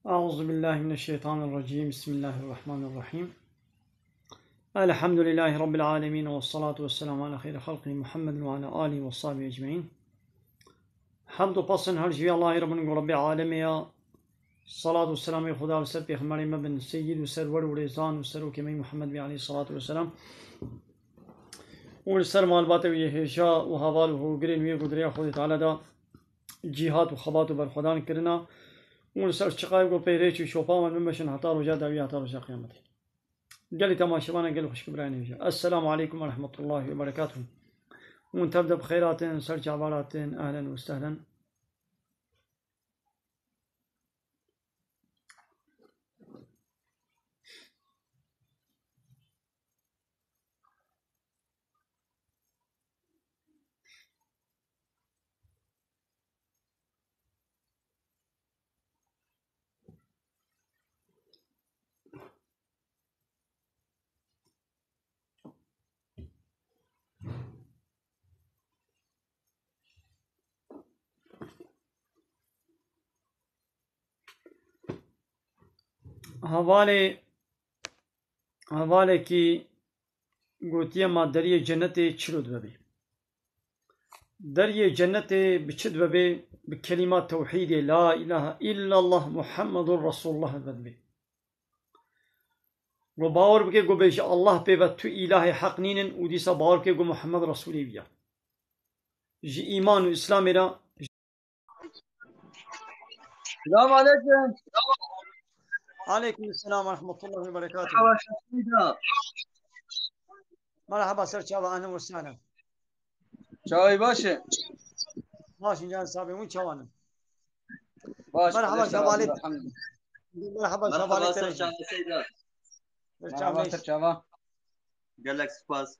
Euzubillahimineşşeytanirracim. Bismillahirrahmanirrahim. Elhamdülillahi Rabbil alemin ve salatu ve selamu ala khayri halqi Muhammedin ve ala alihi ve sahbihi ecmaîn. Hamd pasın her şey Allah'ı Rabbinin Rabbi alemiya. Salatu ve selamu Xuda ve ser Peygamber mebin seyyid ve server ve rezan ve seru kemi Muhammed bi aleyhi salatu ve selam. Ve ser malbat ve heşa ve havaluhu girin ve gudriya Xudi Teala da cihat ve khabat ve berxudan kirna. اون سر چقای گو پیری شوپا من بمشن حتا رجا داوی حتا رجا قیامتی قال تماشانا قال خوش كبراني السلام عليكم ورحمة الله وبركاته وان تبدأ بخيرات سرج عبارات أهلا وسهلا. حواله کی گوتیه ما دریه جنت چلود ببی دریه جنت بچد ببی بكلمات توحید لا اله الا الله محمد رسول الله ببی و باور بکه گو بیش الله پی و تو اله حق نینن و دیسا باور بکه گو محمد رسولی بیا جی ایمان و اسلام را. السلام عليكم. عليكم السلام ورحمة الله وبركاته. مرحبا سر چاوا أهلا وسهلا. چاوی باشه. ماشي جان صاحبي وين چوانم. باش. مرحبا شوالد. مرحبا شوالد سر چاوا سيدا. مرحبا سر چاوا. قالك سباس.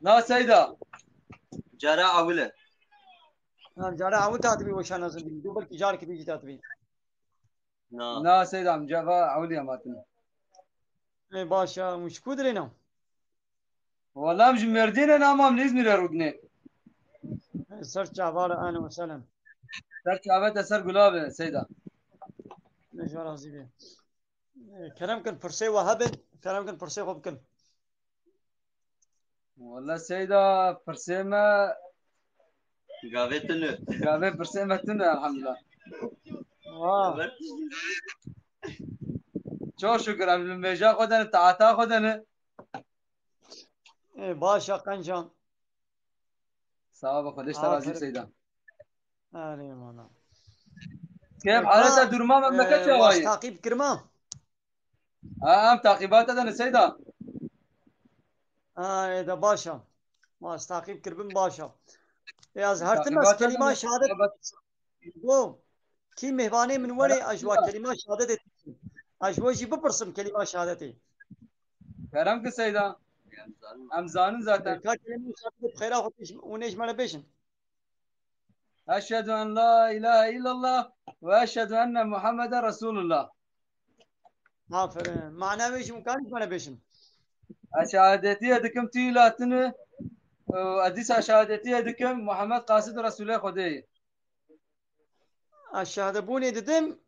لا سيدا. جارا أوله. جارا أول تاتبي وشان نازل دوبل كي جارك بيجي تاتبي. لا سيدا ام جافا أولي أماتنا. إيه باشا مش كودرينا. والله مش مردين أنا أمام نزمير رودني. سر چاوار أهلا وسهلا. سر چاوات سر قلاب سيدا. نجار عزيزي. كلام كان فرسي وهبن كلام كان فرسي خوبكن. والله سيدا فرسيمة. قابتنا. قابة فرسيمة تنا الحمد لله. شو شكرا من بيجا خدنا تعاتا خدنا. باشا قنجان. صواب خدش ترازي سيدا. أهلا مانا. كيف حالتها درما مملكة شواي؟ تعقيب كرما. أم تعقيبات هذا سيدا. إذا باشا. ما تعقيب كربن باشا. يا زهرتمس كلمة شهادة. بو كي مهواني من ولي أجوا كلمة شهادة. أجوا جيب برسم كلمة شهادتي. كرمك سيدا. أمزان ذاته. كلمة شهادة بخيرا ونيش مالا بيشن. أشهد أن لا إله إلا الله وأشهد أن محمد رسول الله. آفرين معناه ويش مكان مالا بيشن. أشهادتي أدكم تيلاتنا وأديس أشهادتي أدكم محمد قاصد رسول الله خدي. الشهادة بوني ددم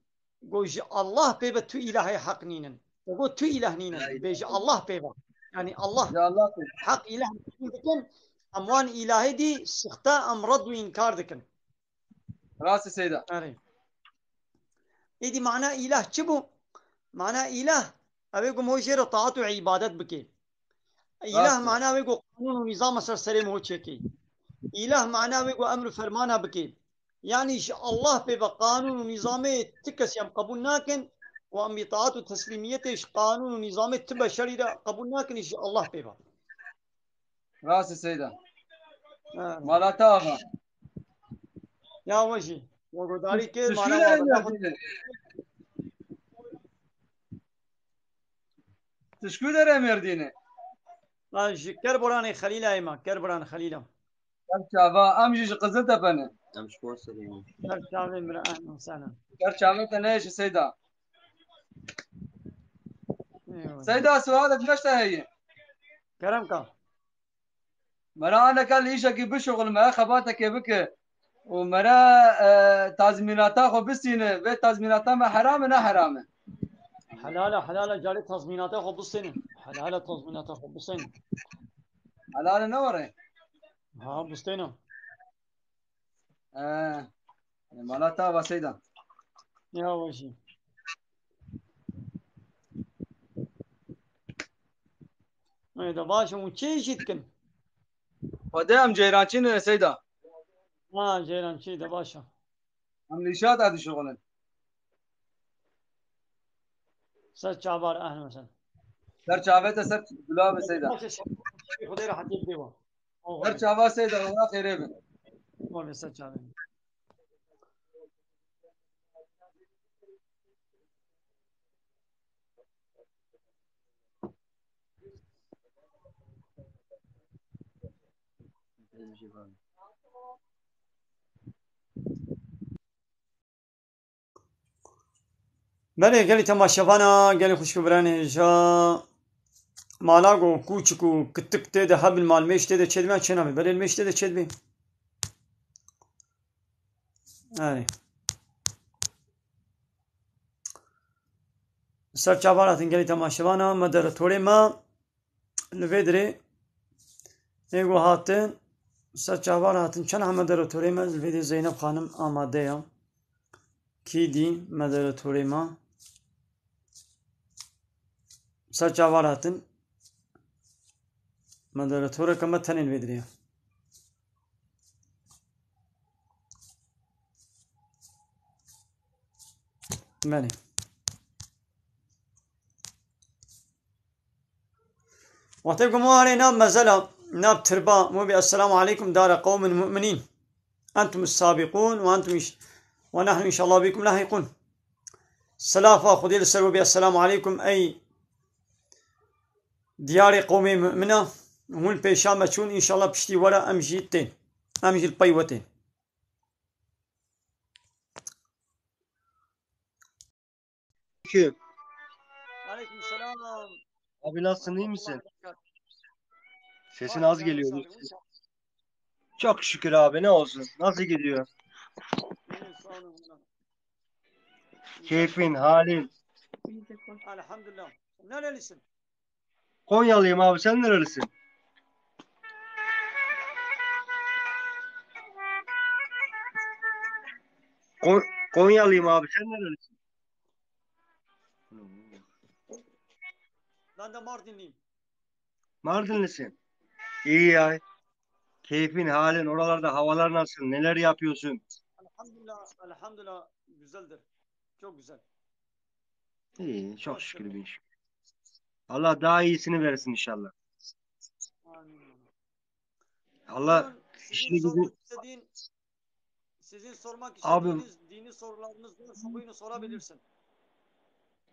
قوج الله بيبا تو إله حق نينن وقول تو إله نينن بيج الله بيبا يعني الله يا الله حق إله دكن أموان إلهي دي سختا أمرض وإنكار دكن راس سيدا. أري إيدي معناه إله شبو معناه إله أبيكم هو شيء طاعة وعبادة بكي إله معناه أبيكم قانون ونظام سرسري هو شيء إله معناه أبيكم أمر فرمانه بكي يعني الله بيبقى قانون ونظامه تكس يم قبول ناكن وأم طاعة وتسليميته قانون ونظامه تبا شريرة قبول ناكن إيش الله بيبقى راس سيدا. مالا تاغا. يا وجي وقداري كي مالا تشكو در مردينه. كربران خليلا إما كربران خليلا. كرشافا أمجيش قزلتها بنا. أمش كورسرين. كرشافا من أهلا وسهلا. كرشافا تنايش سيدا. سيدا سؤالك مشتا هي. كرمك. مرا أنا قال ليش أجيب شغل ما خباتك بك ومرا تازميناتا خو بسينه و تازميناتا ما حرام نه حرامه حلال جاري تضميناته خو بصينه حلال تضميناته خو بصينه حلال نه وره ها بصينه مالاتا وسيدا يا وجهي إذا باشا وشي شتكن ودام جيرانچين سيدا ما جيران شي ده باشا هم نشاط هذا شغلن سر شعبار أهلا وسهلا سر چاوه سر گلاب سيدا خدي راح تجيب ديوا سر چاوه سيدا والله خيره بن والله سر شعبار بله گلی تماشاوانا گلی خوشبرانه جا مالاگو کوچکو کتک ده هبل مال میش ده چدمه چنامه بله میش ده چدمه آره سر چاباراتن گلی تماشاوانا مدر توڑی ما لویدره ایگو هاتن سر چاباراتن چند هم مدر توڑی ما لویده زینب خانم آماده یا کی دی مدر توڑی ما سر چاباراتن مدر توڑی کمت تنین ویدره بله وقتكم مو ناب مزلا ناب تربا مو السلام عليكم دار قوم مؤمنين أنتم السابقون ونحن إن شاء الله بكم لاحقون سلافة خذي السلو السلام عليكم أي ديار قوم مؤمنة ومن بيشامة شون إن شاء الله بشتي ولا أمجي البيوتين عليكم السلام Abi nasılsın, iyi misin? Sesin az geliyor. Çok şükür abi, ne olsun. Nasıl gidiyor? Keyfin, halin? Elhamdülillah. Nerelisin? Konyalıyım abi, sen nerelisin? Konyalıyım abi, sen nerelisin? Ben de Mardinliyim. Mardinlisin. İyi ya. Keyfin, halin, oralarda havalar nasıl? Neler yapıyorsun? Elhamdülillah güzeldir. Çok güzel. İyi, çok şükür bir iş. Allah daha iyisini versin inşallah. Amin. Allah işini gücü... Sizin sormak Abi, istediğiniz dini sorularınız varsa buyurun sorabilirsin.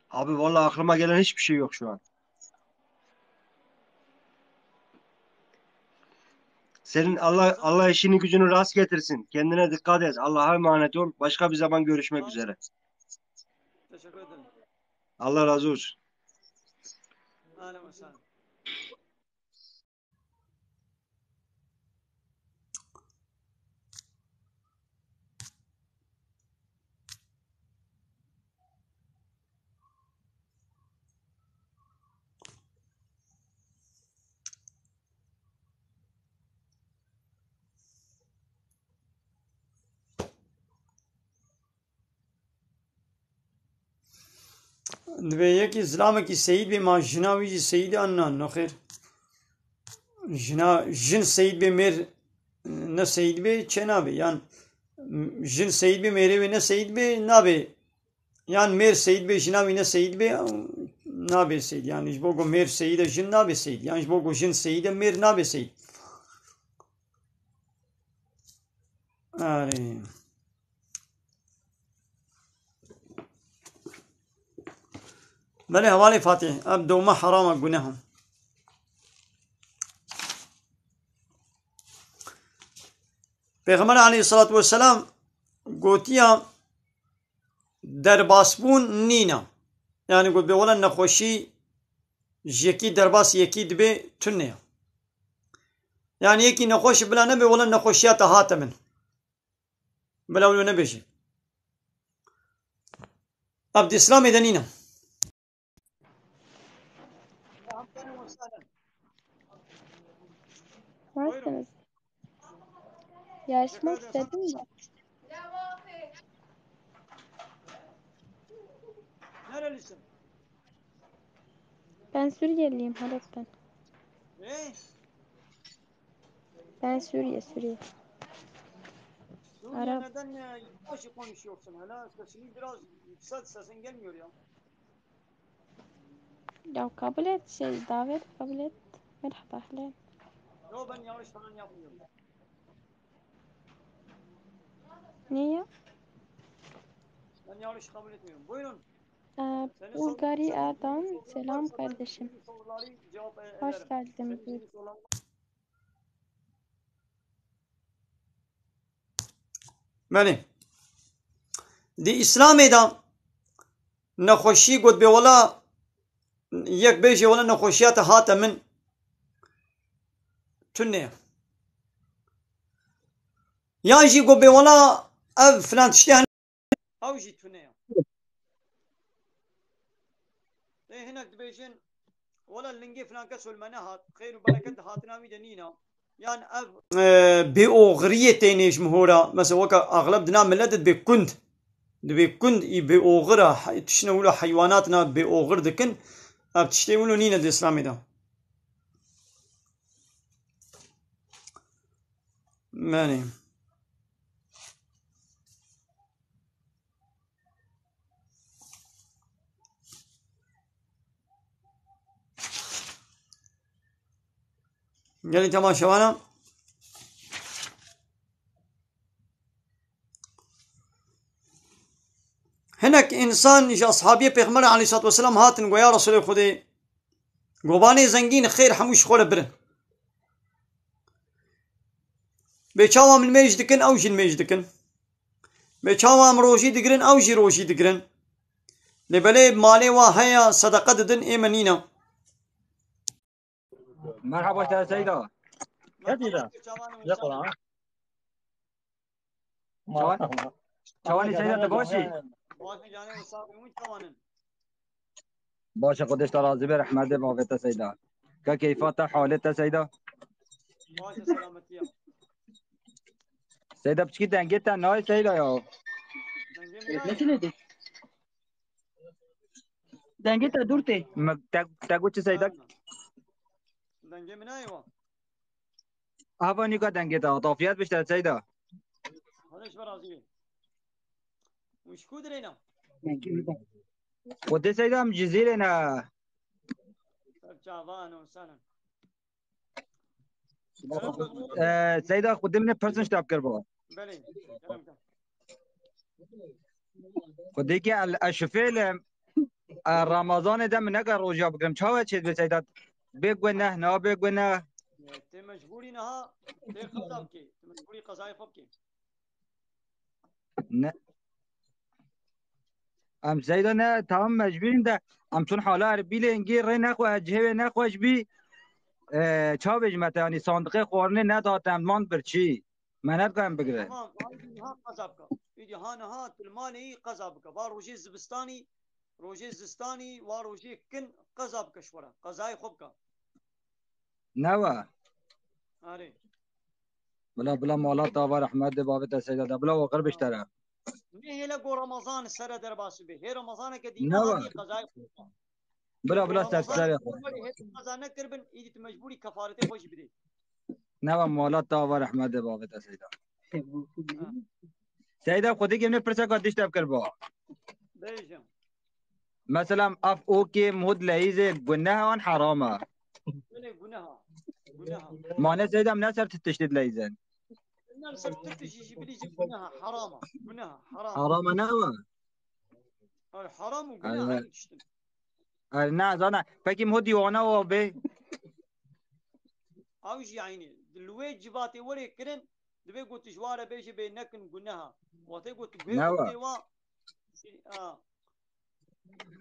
Abi vallahi aklıma gelen hiçbir şey yok şu an. Senin Allah işini gücünü rast getirsin. Kendine dikkat et. Allah'a emanet ol. Başka bir zaman görüşmek üzere. Teşekkür ederim. Allah razı olsun. Ahlen ve sahlen. دوی یکی اسلام کی سید به ما جناوی جی سید آنها نخیر جن سید به میر نه سید به چه نبی یان جن سید به میره و نه سید به نبی یان میر سید به جناوی نه سید به نبی سید یعنی اش بگو میر سید جن نبی سید یعنی اش بگو جن سید میر نبی سید آره بله حوالی فاتح اب دوما حرام گناهم پیغمبر علیه الصلاة والسلام گوتیا درباسبون نینا یعنی گوت به ولن نخوشی یکی درباس یکی دبی تنه یعنی یکی نخوش بلا نبی ولن نخوشیات هاتمن بلاولو نبيشي عبد الإسلام دنينا Varsınız. Yarışmak istedim de. Nerelisin? Ben Suriyeliyim Halep'ten. Ne? Ben Suriye. Suriye Arap. neden yavaş konuşuyorsun? Hala sesini biraz yükselt, sesin gelmiyor ya. Ya kabul et davet kabul et. Merhaba ahlen. Yo, ben yanlış falan yapmıyorum. Niye? Ben yanlış kabul etmiyorum. Buyurun. Bulgari Senin Erdoğan. dini sorular Selam varsa ben kardeşim. dini soruları cevap Hoş ederim. geldin. Senin Buyur. dini sorular... بله دی اسلام دا نخوشی گود به ولا یک بیجی ولا نخوشیات هات من تنه یا جی گود به ولا اف فلان تشتهن او جی تنه هناك بيجين ولا اللنجي فلان كسول منهات خير وبركة هاتنا ميدانينا يعني بأغرية تينيش مهورا مثلا وكا أغلب دنا ملدت بكند بكند بأغرة تشنولو حيواناتنا بأغر دكن بتشتولو نينا الإسلامي دا ماني يعني تمام شوانا هناك إنسان إيش أصحابي بيغمر عليه الصلاة والسلام هاتن ويا رسول خدي قوباني زنجين خير حموش خول برن بيشاوا من ميج دكن أو جين ميج دكن بيشاوا مروجي دقرن أو جي روجي دقرن لبلي مالي وهيا صدقة دن إيمانينا مرحبا استاذ سيدة. كثيرة يقرأ شواني سيدة تباشي باشا قدش ترازي برحمة بابتا سيدة كيفات حالتها سيدة باشا سلامتيا سيدة بشكي دنجتا ناي سيدة يا دنگتا دورتي تاگوچ سيدة دنجي من أيوة هفاني كا دنجتا طافيات بشتر سيدة هنش برازيل وش كودرينا قدش سيدة ام جزيرنا جافان وسنة سيدة قدمنا برسن شتاب كربا بلي كلامك قديكي الشفيل رمضان ده من نقر روجا بكرم شاوة شد بسيدة بيقونا نا بيقونا تي مجبوري نها تي قضابكي تي مجبوري قضايا فبكي ام سيدة نا تمام مجبورين ده ام چون حالا عربی لنگی ری نخو اجهه نخوش بی چا بجمت یعنی صندوق خورنه نداتم مان برچی منت کنم بگره تمام هاي ها قضابك يجي ها نها الماني قضابك واروجي زبستاني روجي زستاني واروجي كن قضابك شورا قضاي خبك نوا اري بلا مالات تابا رحمت بابت سيدة ده بلا وقر بشتره نهي لقو رمضان السنة درباسو به هي رمضان كدينا نوا هذه قضاي خبك بلا استفسار قضا نكربن يجي مجبوري كفارته خوش بدي نوا مالات تابا رحمت بابت سيدة سيدة خودی که نپرسه که دیشتاب کربا بيجم مثلا اف اوكي مهد لعيزة قلناها وان حرامة بلي قناها معنى سيدة من ناس تشتد لعيزة الناس تفتش يجي بلي يجي قناها حرامة قناها حرام حرامة نوا الحرام وقناها عين تشتم نه زانا فكي مهد يوانا وابي اوجي عيني دلوي جباتي وري كرن دبي قلت جواره بيجي بينكن قناها واتي قلت بيه نوا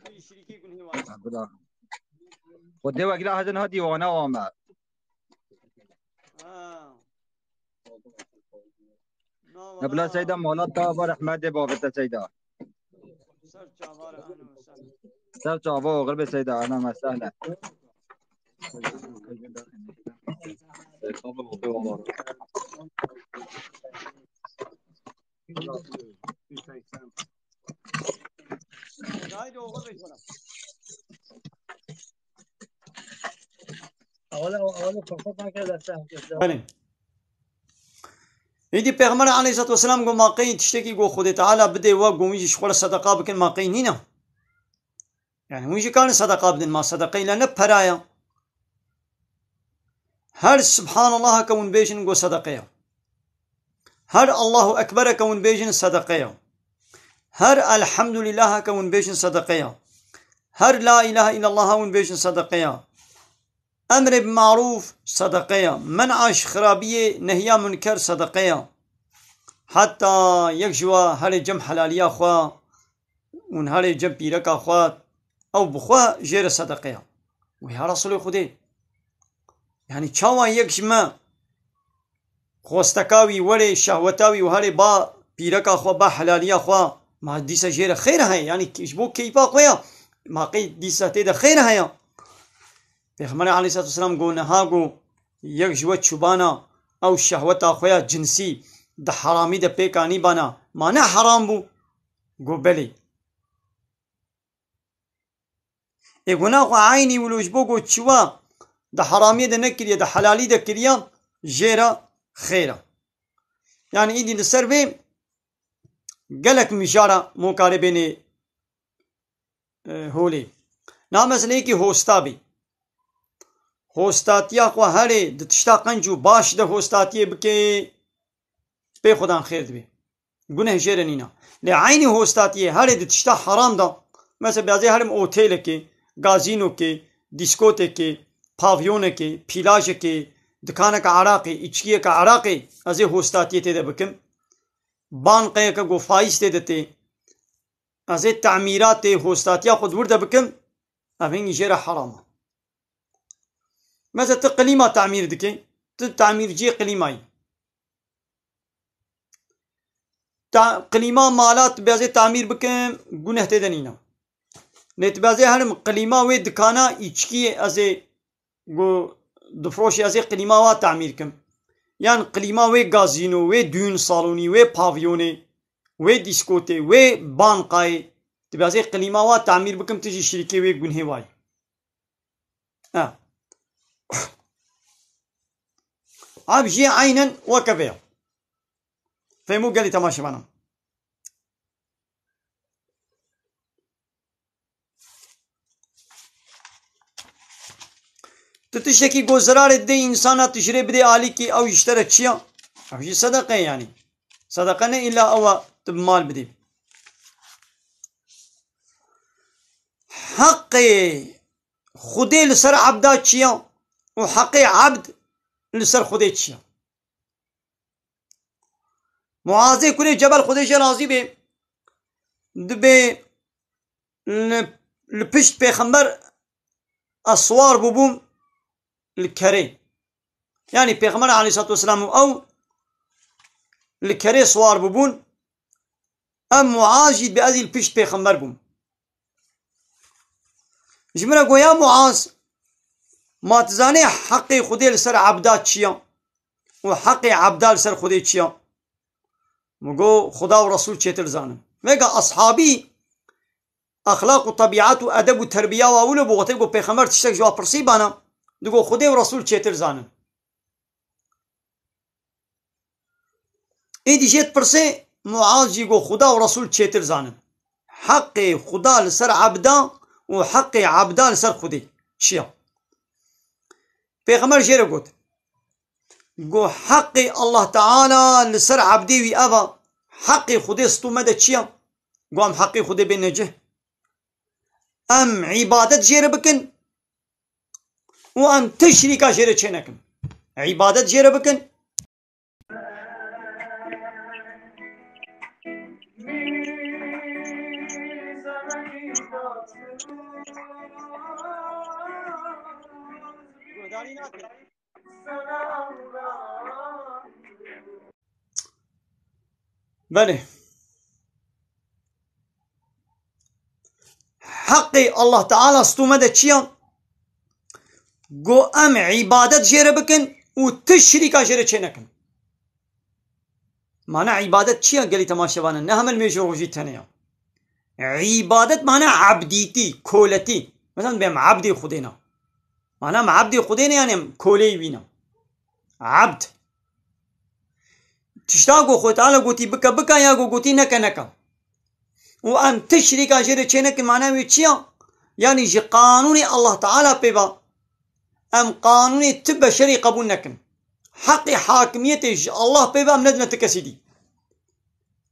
قنوا شريكي قن هواي خودي وكلا هذا هدي وانا واما بلا سيدة مولات طابر أحمد بابتا سيدة سر چاوار اهلا وسهلا سر صعبة غرب سيدة أهلا وسهلا هاي دو غرب شولا بله ایدی پیغمبر علیه الصلاة والسلام گو ماقی تشتکی گو خود تعالی بده و گو میجی شخور صدقه بکن ماقی نینا يعني ويجي كان صدقه بدن ما صدقه لنا برايا هر سبحان الله كون بيجن گو صدقه هر الله اكبر كون بيجن صدقه هر الحمد لله كون بيجن صدقه هر لا اله الا الله كون بيجن صدقه امر بمعروف صدقه منع خرابيه نهي منكر صدقه حتى يكجوا هر جم حلاليه خوا ون هر جم بيركا خوا او بخوا جير صدقه ويا رسول خدي يعني چاوا يكجما خوستكاوي ولي شهوتاوي وهر با بيركا خوا با حلاليه خوا ما ديسا جير خير هي يعني كيشبو كيفا خويا ما قي ديسا تيدا خير هي پیغمبر علیه الصلاة والسلام گو نهاگو یک جوت چوبانا او شهوتا خویا جنسی د حرامی د پیکانی بانا مانه حرام بو گو بلی ای گناه خو عینی ولوش بو گو چوا د حرامی د نکریه د حلالی د کریه جیرا خیره يعني ایدی لسر بی گلک مشاره مقاربه نه هولی نامسله کی هوستا بی هوستاتیا خو هره د تشتا قنجو باش د هوستاتیه بکه به خدان خیر دی گناه جرنینا لعین هوستاتیه هره د تشتا حرام ده مثلا بعضی هرم اوتیل کې گازینو کې دیسکوته کې پاویون کې پلاژ کې دکانه کا عراقي اچکیه کا عراقي از هوستاتیه ته ده بکم بانقه کا گفایس ته دته از تعمیرات هوستاتیا خود ورده بکم افین جره حرامه مثلا تقليمة تعمير دكي تعمير جي قليماي قليمة مالات بازي تعمير بكم گناه تدنينا نت بازي هرم قليمة وي دكانا ايچكي ازي گو دفروشي ازي قليمة وا تعمير كم يعني قليمة وي غازينو وي دون صالوني وي بافيوني وي ديسكوتي وي بانقاي تبازي قليمة وا تعمير بكم تجي شركة وي گناه واي عبجي عينا وكفيا فهمو قال لي تماشي معنا تتشكي گو زرار دي انسانا تشري بدي آلي كي او يشترى تشيا عبجي صدقة يعني صدقة نه إلا او تبمال بدي حق خدي لسر عبدا تشيا وحق عبد لسر خودی چیا معاذ کنه جبل خودش راضی به دبه لپشت پیغمبر اسوار بوم الكري يعني پیغمبر عليه الصلاة والسلام او الكري سوار بوم ام معاذ بأذي الپشت پیغمبر بوم جمرا گویا معاذ ما تزاني حقي خدي لسر عبدات چيا وحقي عبدال لسر خدي چيا مگو خدا ورسول چيتر زانم مگا اصحابي اخلاق وطبيعات وادب وتربيه واول بوغتي گو پیغمبر تشتك جواب پرسي بانا دگو خدي ورسول چيتر زانم اي دي جيت پرسي معاذ جي گو خدا ورسول چيتر زانم حقي خدا لسر عبدا وحقي عبدا لسر خدي چيا پیغمبر جيره قلت قو حقي الله تعالى لسر عبدي وي أبا حقي خدي ستو مدى تشيا قو أم حقي خدي بنجه أم عبادت جيره بكن وأم تشريكا جيره چنكم عبادت جيره بكن بله حق الله تعالى استومده چيا گو ام عبادت جيره بكن و تشريكا جيره چه نكن معنى عبادت چيا قالي تماشاوانا نهم الميجو روجي تنيا عبادت معنى عبديتي كولتي مثلا بهم عبدي خدينا معنى عبدي خدينا يعني كولي بينا عبد تشتاقو خو تعالى قوتي بكا بكا يا قوتي نكا نكا وأم تشريك أجر تشينك معناه ويتشيا يعني جي قانوني الله تعالى بيبا أم قانوني تبا شري قبول نكن حقي حاكميتي الله بيبا أم ندنا تكسيدي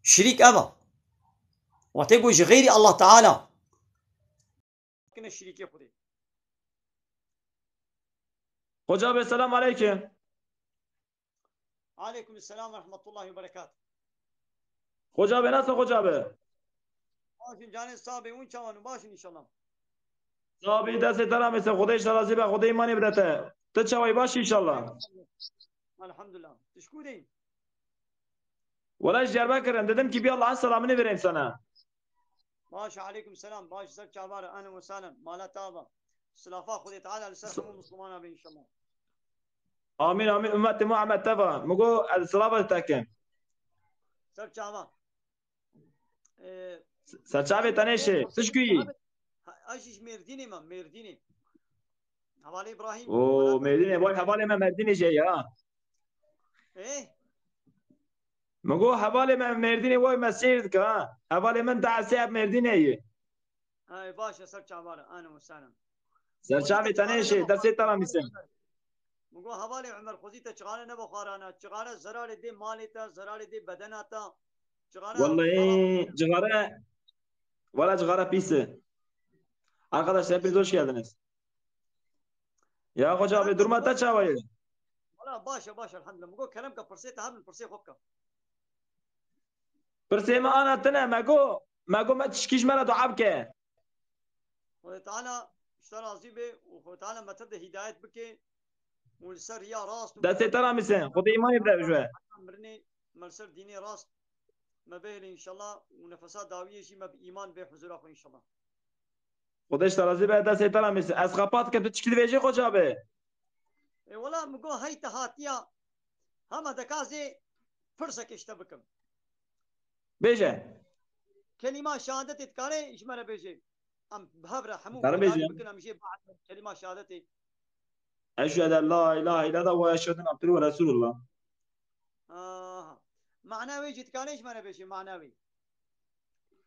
شريك أبا وتقول غيري الله تعالى كنا الشريك يا خدي Hoca Bey selam aleyküm. عليكم السلام ورحمة الله وبركاته. Hoca Bey nasıl Hoca Bey? باشن جاني صاحبي وين كمان باشن إن شاء الله. Sabi dest etaram ise Xuda inşallah zibe Xuda imani birete. Te çavay baş inşallah. الحمد لله. تشكو Valla Diyarbakır'ım dedim ki bir Allah'ın selamını vereyim sana. باشا عليكم السلام باش سك عبارة أنا وسالم مالا تابا سلافا خذي تعالى لسرحم مسلمانا بإن شاء الله. Amin amin ümmeti Muhammed teva. Mugo el salavat tekin. سك عبا. Serçave taneşe. Tışküyi. أشيش مرديني ما مرديني. حوالي إبراهيم. Oo Medine boy havale me Medine şey ya. إيه. Mugo havale me Medine boy mesirdik ha. Havale men da'siyab Medine'yi. هاي باشا سك عبارة أنا وسالم. Serçave taneşe dest etaram ise. مقول حوالي عمر خزيته شغالة نبو خارانا شغالة زرارة دي مالتا زرارة دي بدناتا شغالة. Vallahi cigara. Valla cigara pisi. Arkadaşlar hepiniz hoş geldiniz. Ya Hoca abi durma ta çavayı. ولا باشا باشا الحمد لله مقول كلامك فرسيته هم فرسي خوكا. Perseme anlattına mago ma tişkiş mera duab ke. وتعالى اشترى عزيبه وتعالى ما تبدا هداية بكي والسر يا راس. Dest etaram ise. Xuda imani bire. مرني Marsar ديني راس ما بين إن شاء الله ونفسات داوية شيء ما بإيمان بحضور أخو إن شاء الله. Xuda işte razı be dest etaram ise. Az kapat ke tu tişkil veje Hoca abi. ولا مقول هاي تهاتيا هم دكازي فرصك اشتبكم. Beje. كلمة شهادة تتكاري إيش مرة بيجي أم بهبرة حمو Kara beje. ممكن أمشي بعد كلمة شهادتي. Eşhedü en la ilahe illallah ve eşhedü enne abdühü ve resulullah. معناوي جيت كان إيش مرة بيجي معناوي.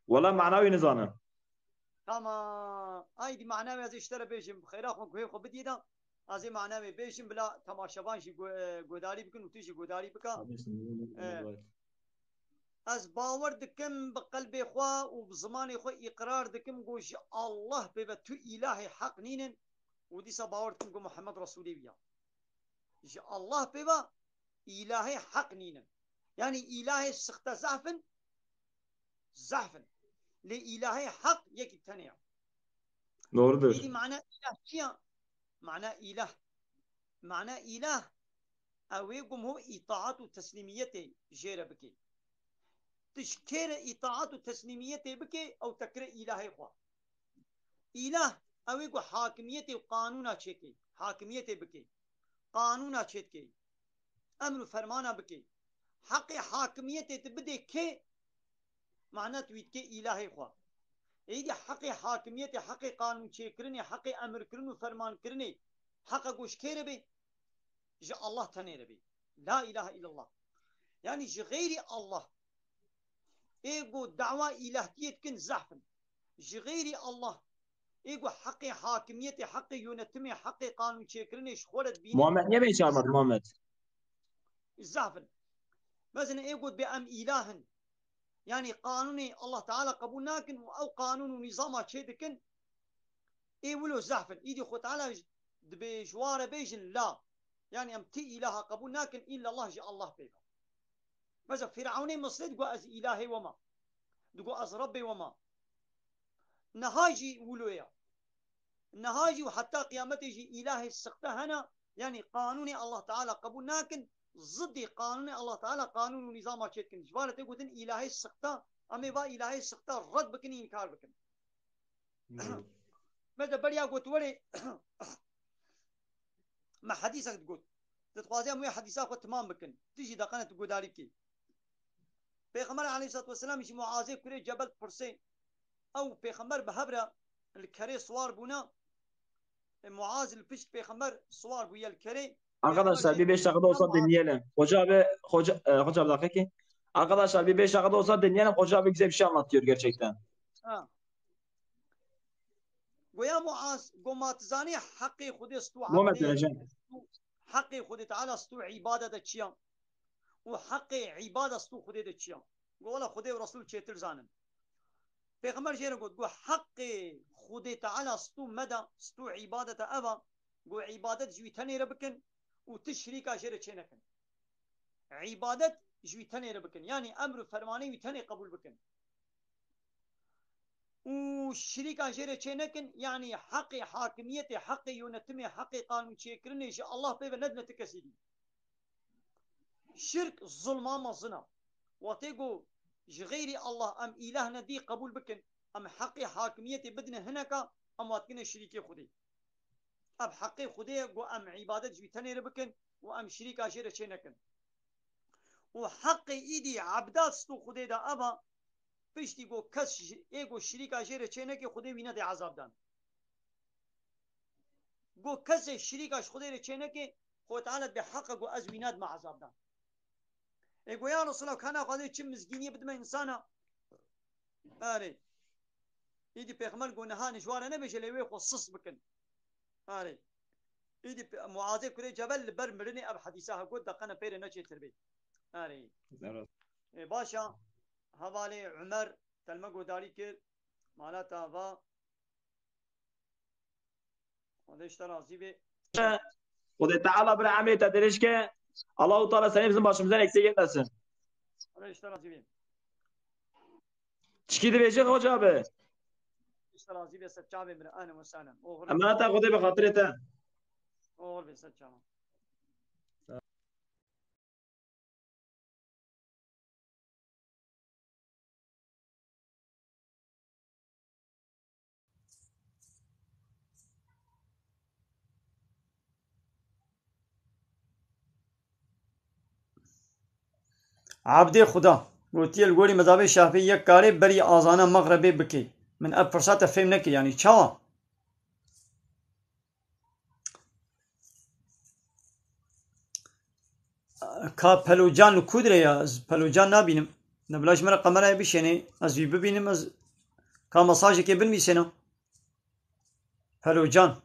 Valla manavi nizanı. تمام أي دي معناوي هذا اشترى بيجي خيراكم كوي خو بدي ده هذا معناوي بيجي بلا تماشبان شي جوداري بكن وتيجي جوداري بكا. از باور دكم بقلبي خوا وبزماني خو إقرار دكم قوش الله بيبا تو إلهي حق نينن ودي سباور دكم محمد رسولي بيا. الله بيبا إلهي حق نينن يعني إلهي سخت زعفن لإلهي حق يكي تانية. Doğrudur. إذا معنى إله شيا معنى إله أويكم هو إطاعة وتسليميته جيرة بكي تشكير إطاعة وتسليميته بكي أو تكره إلهي خوا إله أويكو حاكميته وقانونا تشكي حاكميته بكي قانونا تشكي أمر فرمانا بكي حق حاكميته تبدي كي معناته ويتكي إلهي خوا إيدي حق حاكميته حق قانون تشكرني حق أمر كرنو فرمان كرني حق قوش كيربي جاء الله تنيربي لا إله إلا الله يعني غيري الله إيجو دعوة إلهية كن زحفن غيري الله إيجو حقي حاكميتي حقي يونتمي حقي قانون شكرني شخورت بيني Muhammed niye beni çağırmadı Muhammed? زحفن مثلا إيجو بأم إلهن يعني قانوني الله تعالى قبول ناكن أو قانون ونظام شيدكن إيه ولو زحفن إيدي خو تعالى بجوار بيجن لا يعني أم تي إله قبول ناكن إلا الله جاء الله بيبا مثلا فرعوني مصر تقول أز إلهي وما تقول أز ربي وما نهاجي ولويا نهاجي وحتى قيامتي يجي إلهي السقطة هنا يعني قانوني الله تعالى قبول ناكن ضد قانون الله تعالى قانون ونظام أشيتكن جوالة تقولن إلهي سقطة أمي با إلهي سقطة رد بكني إنكار بكن ماذا بريا قلت ولي ما حديثك تقول تتقاضي مو حديثك تمام بكن تيجي دقنة تقول داريكي پیغمبر علیه الصلاة والسلام يجي معاذ كوري جبل فرسي أو پیغمبر بهبرة الكري سوار بونا معاذ البشت پیغمبر سوار بويا الكري Arkadaşlar bir 5 dakikada olsa dinleyelim. Hoca abi hoca bir dakika ki. Arkadaşlar bir 5 dakikada olsa dinleyelim. Hoca abi güzel bir şey anlatıyor gerçekten. Ha. ويا معاذ قومات زاني حقي خدي استو Muhammed döneceğim. حقي خدي تعالى استو عبادة تشيا وحقي عبادة استو خدي تشيا قولا خدي ورسول تشيتر زانن پیغمبر جينا قو حقي خدي تعالى استو مدى استو عبادة أبا قو عبادة جوي تاني ربكن وتشريك أشير تشينكن عبادة جوي تاني ربكن يعني أمر فرماني وتاني قبول بكن وشريك أشير تشينكن يعني حقي حاكمية حقي يونتمي حقي قانون تشيكرني إن شاء الله بيبا ندنا تكسيدي شرك ظلما مظنا وتيقو غيري الله أم إلهنا دي قبول بكن أم حقي حاكمية بدنا هناك أم واتكنا شريكي خدي أم حقي خدي أم عبادة جويتاني ربكن وأم شريك أشير تشينكن وحقي إيدي عبدات ستو خدي دا أبا بيشتي قو كس إيقو شريك أشير تشينكي خدي وينا دي عذاب دان قو كس شريك أش خدي تشينكي خو تعالى بحق قو أز ويناد مع عذاب دان يقول يا رسول الله كان قضية كم مسكينية بدما إنسانا آري يدي بيغمر قو نهاني جوانا نبيش اللي ويخو الصص بكن آري يدي معاذ كوري جبل بر مرني أب حديثها قد دقنا بيري نجي تربي آري باشا حوالي عمر تلمقو داري كر مالتا با وده اشترى عزيبي Kudu Teala bir emri tediriş ki Allah-u Teala seni bizim başımızdan eksik etmesin. وده اشترى عزيبي Çikidi verecek hoca abi. اشترى عزيبي ستشابي من أنا وسانا Ama ta kudu bir hatır et ha. أول بستشابي عبد خدا قلتي القولي مذهب الشافعي یک کاری بری آزانه مغربی بکی من اب فرصت فهم نکی یعنی چاوا کا پلوجان کودره یا از پلوجان نبینم نبلاش مرا قمره بیشینی از وی ببینم از کا مساج که بنویسنم پلوجان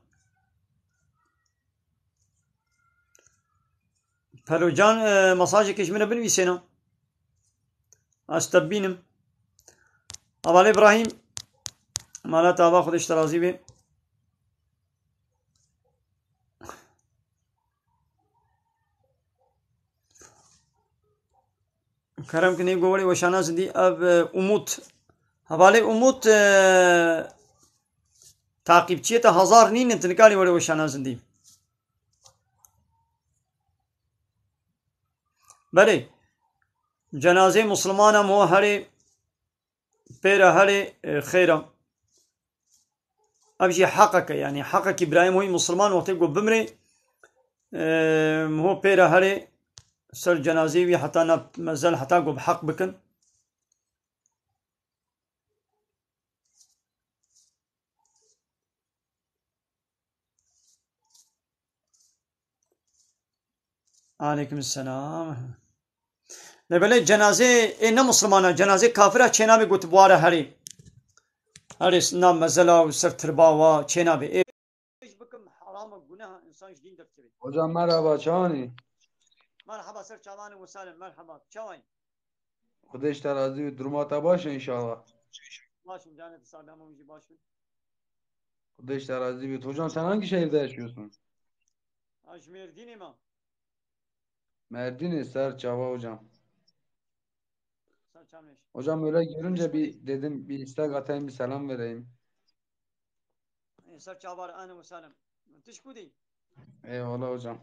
مساج کش مرا بنویسنم از تبینم اول ابراهیم مالات آبا خودش ترازی بی کرم کنی گوری وشانا زندی اب اموت حواله اموت تعقیبچیه تا 1000 نین انتنکاری وری وشانا زندی بله جنازه مسلمانا مو هری پیرا هری خیرم ابجي حقك يعني حقك ابراهيم هو مسلمان وقت يقول بمري هو بيرا هري سر جنازي حتى انا مازال حتى يقول بحق بكن عليكم السلام نبلي جنازه ان مسلمانا جنازه كافره چنا بي قلت بواره هري هرس نام مزلا و سر ترباوا چنا بي ايش بكم حرام گناه انسان جدين درتبي Hocam merhaba çağani. مرحبا سر چاوان وسالم مرحبا چاوين Kudeş terazi durmata başla inşallah. باشم جانت سلام وجي باشم Kudeş terazi bir. Hocam sen hangi şehirde yaşıyorsun? Ajmer ديني ما Merdin Serçava hocam. سر چامش Hocam öyle görünce bir dedim bir istek atayım bir selam vereyim. سر چاوار انا وسالم تشكو دي Eyvallah hocam.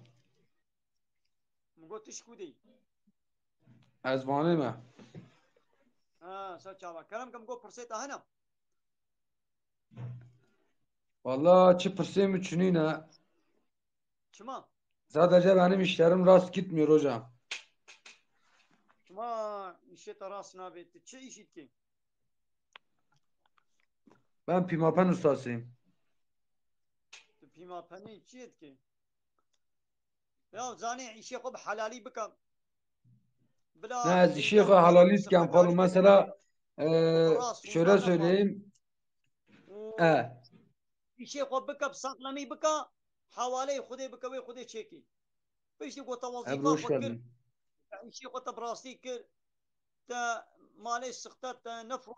مگو تشکودی از وانه ما سر چاوا کرم کم گو پرسیت هنم Vallahi çi pırsayım üçününe. çima Sadece benim işlerim rast gitmiyor hocam. çima işe taras nabetti çi işit ki Ben pimapen ustasıyım. pima pani çiyet ki ya zani işe kob halali bikam Ne bila az işi heyden bila halaliyken falan sıkıntı mesela ras şöyle uzman nefam söyleyeyim. E, işe kob bika saklami bika havale خودی بکوی خودی چکی پیش کو Ebru توظیفا hoş خود کر geldin. işe ko براستی کر تا مالی سقطت تا نفرض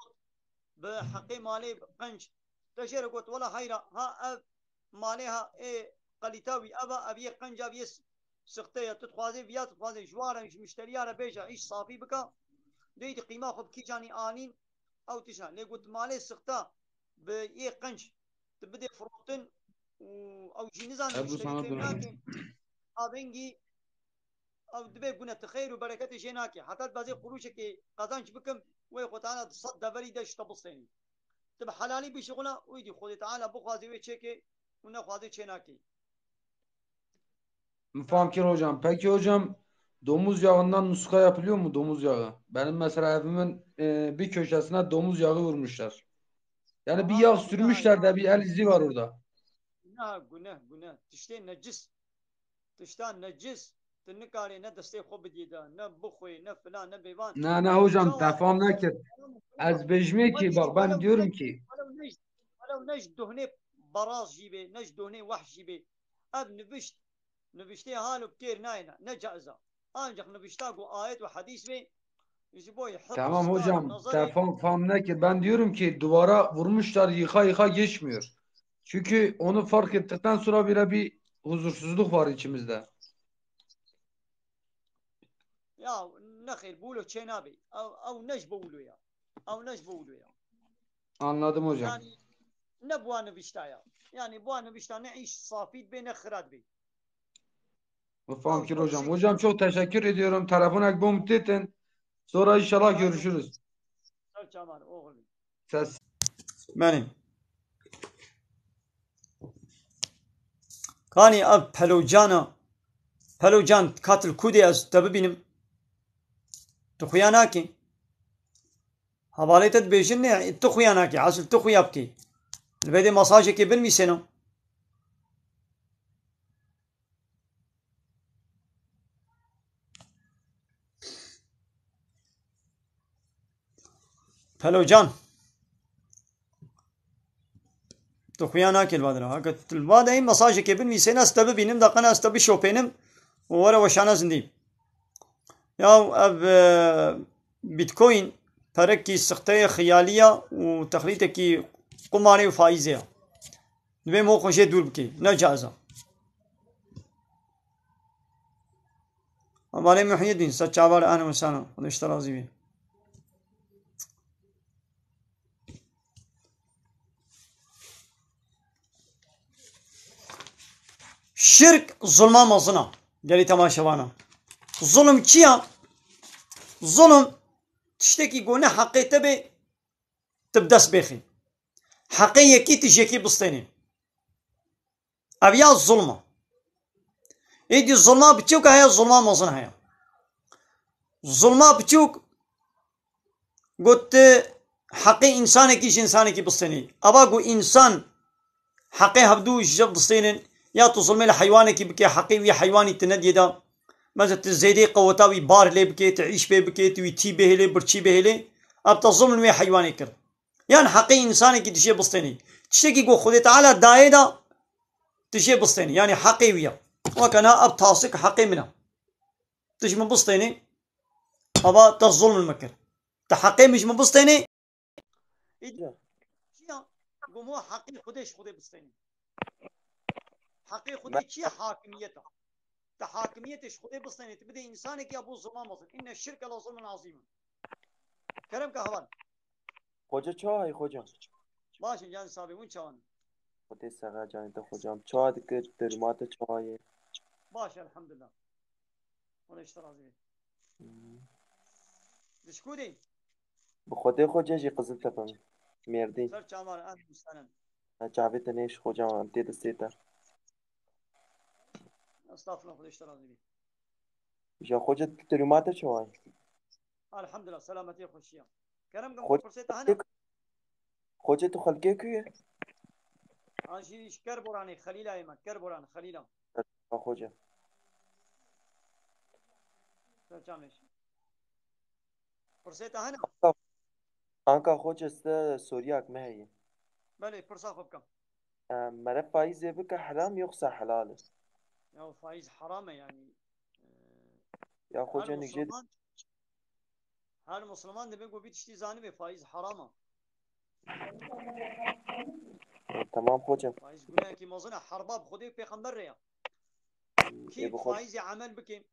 بحقي مالي قنج تشير قلت ولا هيرا ها أب ماليها إيه قليتاوي أبا أبي قنج أبي سقطية تتخوازي فيات تتخوازي جوارا مش مشتريارا بيجا إيش صافي بكا ديت قيمة خب كي جاني آنين أو تشان ليه قلت مالي سقطة بإيه قنج تبدي فروتن أو جينيزان Ebru مشتري sana dönüyor. كيمناكي أبنجي أو دبي قلنا تخير وبركة جيناكي حتى بعضي قروشك قزانش بكم ويخوتانا تصد دبري دش تبصيني تبع حلالي بشغله ويدي خذ تعالى بخوازي ويتشيكي ونخوازي تشيناكي Müfamkir hocam. Peki hocam domuz yağından nuska yapılıyor mu domuz yağı? Benim mesela evimin bir köşesine domuz yağı vurmuşlar. Yani bir ها yağ قناه sürmüşler de bir el izi var orada. قناه تشتي نجس تشتان نجس تنكاري نه دستي خو بديدا نه بخوي نه فلان نه بيبان Ne hocam شاوات tefam ne ki? Az bejme ki ودي bak ben diyorum ki ولو نجد دهني براز جيبي نجد دهني وحش جيبي اب نبشتي هالو بكير ناينا نجازا انجح نبشتاقو آيات وحديث بي يجيبوي حفظ tamam كان hocam نظري tefam ne ki? Ben diyorum ki duvara vurmuşlar yıka yıka geçmiyor. Çünkü onu fark ettikten sonra bile bir huzursuzluk var içimizde. يا نخيل بولو تشينابي او نج بولو يا او نج بولو يا Anladım hocam. يعني نبوان بشتايا يعني بوان بشتا نعيش صافي بين خراد بي او Müfamkir كل hocam. شيء Hocam çok teşekkür ediyorum. Telefon ekbom müddetin. Sonra inşallah هاي görüşürüz. كمان اوغلي Ses. benim kani ab Pelocan katil kudi az tabi benim تخوياناكي حواليت بيجن تخوياناكي عسل تخويابكي البيدي مساجكي بالميسينو Pelocan تخوياناكي البادرة قلت البادة هي مساجكي بالميسينو استبي بينم دقنا استبي شوبينم ورا وشانا زنديب يا اب بيتكوين فركي سختية خيالية وتخليتكي قماري وفايزية نبي موقع شيء دول بكي نجازة أمالي محي الدين ستشعبار أنا وسانا ونشترى زيبين شرك ظلما مظنا قالي تماشوانا ظلم كيا ظلم تشتكي قونا حقي تبي تبدس بيخي حقي يكي تجيكي بسطيني أبيا الظلمة إيدي الظلمة بتشوك هيا الظلمة مظنا هيا الظلمة بتشوك قلت حقي إنساني كيش إنساني كي بسطيني أبا قو إنسان حقي هبدو جب بسطيني يا تظلمي لحيوانك بكي حقي ويا حيواني تندي دا مثلا تزيدي قوتاوي بار لي بكي تعيش بي بكي توي تي به لي برشي به لي اب تظلم ويا حيواني كر يعني حقي انساني كي تشي بسطيني تشتكي قو خذي تعالى دايدا تشي بسطيني يعني حقي ويا وكان اب تاسك حقي منها تشي من بسطيني ابا تظلم المكر تحقي مش من بسطيني قومو حقي خديش خذي بسطيني حقي خدي شي حاكميته تحاكميتش خدي بسطيني تبدي انسانك يا ابو الظلام مصر ان الشرك لظلم عظيم كلام كهوان خوجا چای خوجا باشه جان صاحبي وين شلون خودت سقا جان تو خوجام چای دکر درمات چای باشه الحمد لله خدا اشتراز بي دشكودي بخوده خوجه جي قزل تپم مردین سر چامار أهل مستند چاوی تنیش خوجه من تید سیتا استغفر الله خدا اشتراز بي جا خوجه تریمات چوای الحمد لله سلامتي خوشيا كرم كم خوجه كبرسيت هنا خوجه تو خلقه کیه آنشي شكر براني خليلا يما كر بران خليلا خوجه سر چامش برسيت هنا آنکا خوجه است سوریاک مهیه بله برسا خب كم مره فایزه بکه حرام یخصه حلاله يا فايز حرامه يعني یا هر خوجه نگجه مسلمان هر مسلمان دبي قو بيتشتي زاني فايز حرامه تمام خوجه فايز قلنا كي موزنا حرباب خدي بيغمبر ريا ای كي بخوجه فايز عمل بكي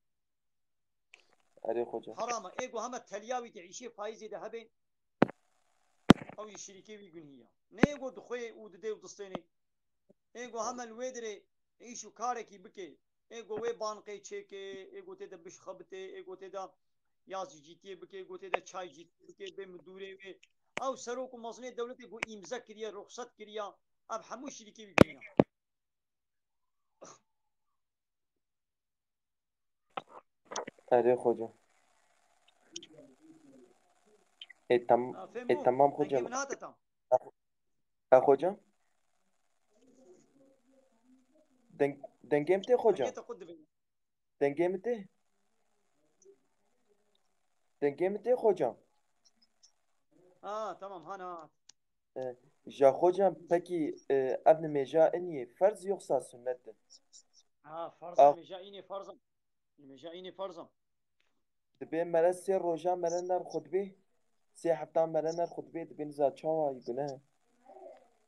اره خوجه حرامه ايقو هم تلياوي تعيشي فايز ذهبين او يشريكي ويقول هي نيقو دخوي وددي ودستيني ايقو هم الويدري ايشو كاركي بكي ايقو وي بانقي تشيكي ايقو تدا بش خبتي ايقو تدا ياز جيتي بكي ايقو تدا چاي جيتي بكي بمدوري وي او سروكو مصني دولتي قو امزا كريا رخصت كريا اب حمو شريكي ويقول هي اره خوجه ای فهمو تمام دنگي خوجه من هاتا تام خوجه دنگیم تی دنگي خوجه تقد بي دنگیم تی دنگیم تی خوجه تمام هانا جا خوجه پکی ابن میجا انیه فرض یخصه سنت فرضا مجايني فرضا مجايني فرضا دبی مره سی روژا مره نر خطبه سی هفته مره نر خطبه دبی نزا چاوای گناه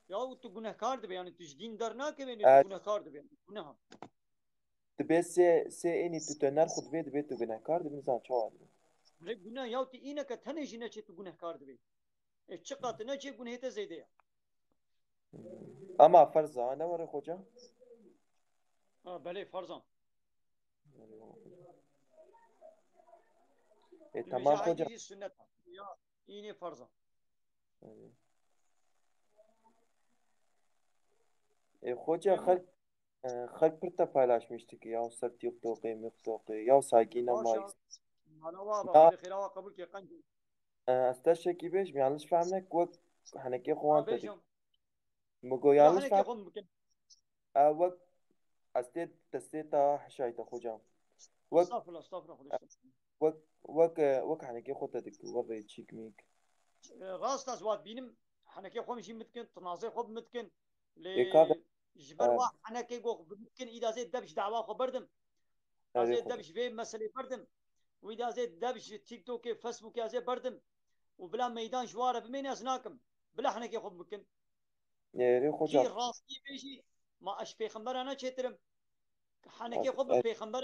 يا تو گناهکار دبي يعني تجدين در ناكبين تو گناهکار دبي گناه دبی سی اینی تو تنر خطبه دبی تو گناه کار دبی نزا چاوای بريك گناه يا تي إنك تنجي نشي تو گناهکار دبي اتشقات نشي گناهته زيدية اما فرضا نه وره خوجه بله فرضا تمام خوجه المجاهد السنة يا إني فرضا خوجه خلق پرتا paylaşmıştık ya sert yok toqim yok toqi ya saygına باشا mayız. أنا وابا Ya خذ خيرا قبول كي قنجي استشکی بیش yanlış فهمnek وقت هنکی خوان تدی بيجم مگو بلا yanlış حنا كي فهم خم ممكن وقت استید تستيتا حشايتا خوجام وقت استغفر الله استغفر الله وقت هنکی خود تدی ورد چیک میک راست أزوات بينم حنا كي خم شي متكن تناصي خب متكن ل يكاد جبر واحد حنا كي جو ممكن إذا زيد دبش دعوة خبردم إذا هذه زيد خوجا دبش في مسألة بردم وإذا زيد دبش تيك توك فيسبوك يا زيد بردم وبلا ميدان شوارع بمين أسناكم بلا حنا كي خب ممكن يري كي خوجا راستي بيجي ما أش بيخمبر أنا شترم حنا كي خب بيخمبر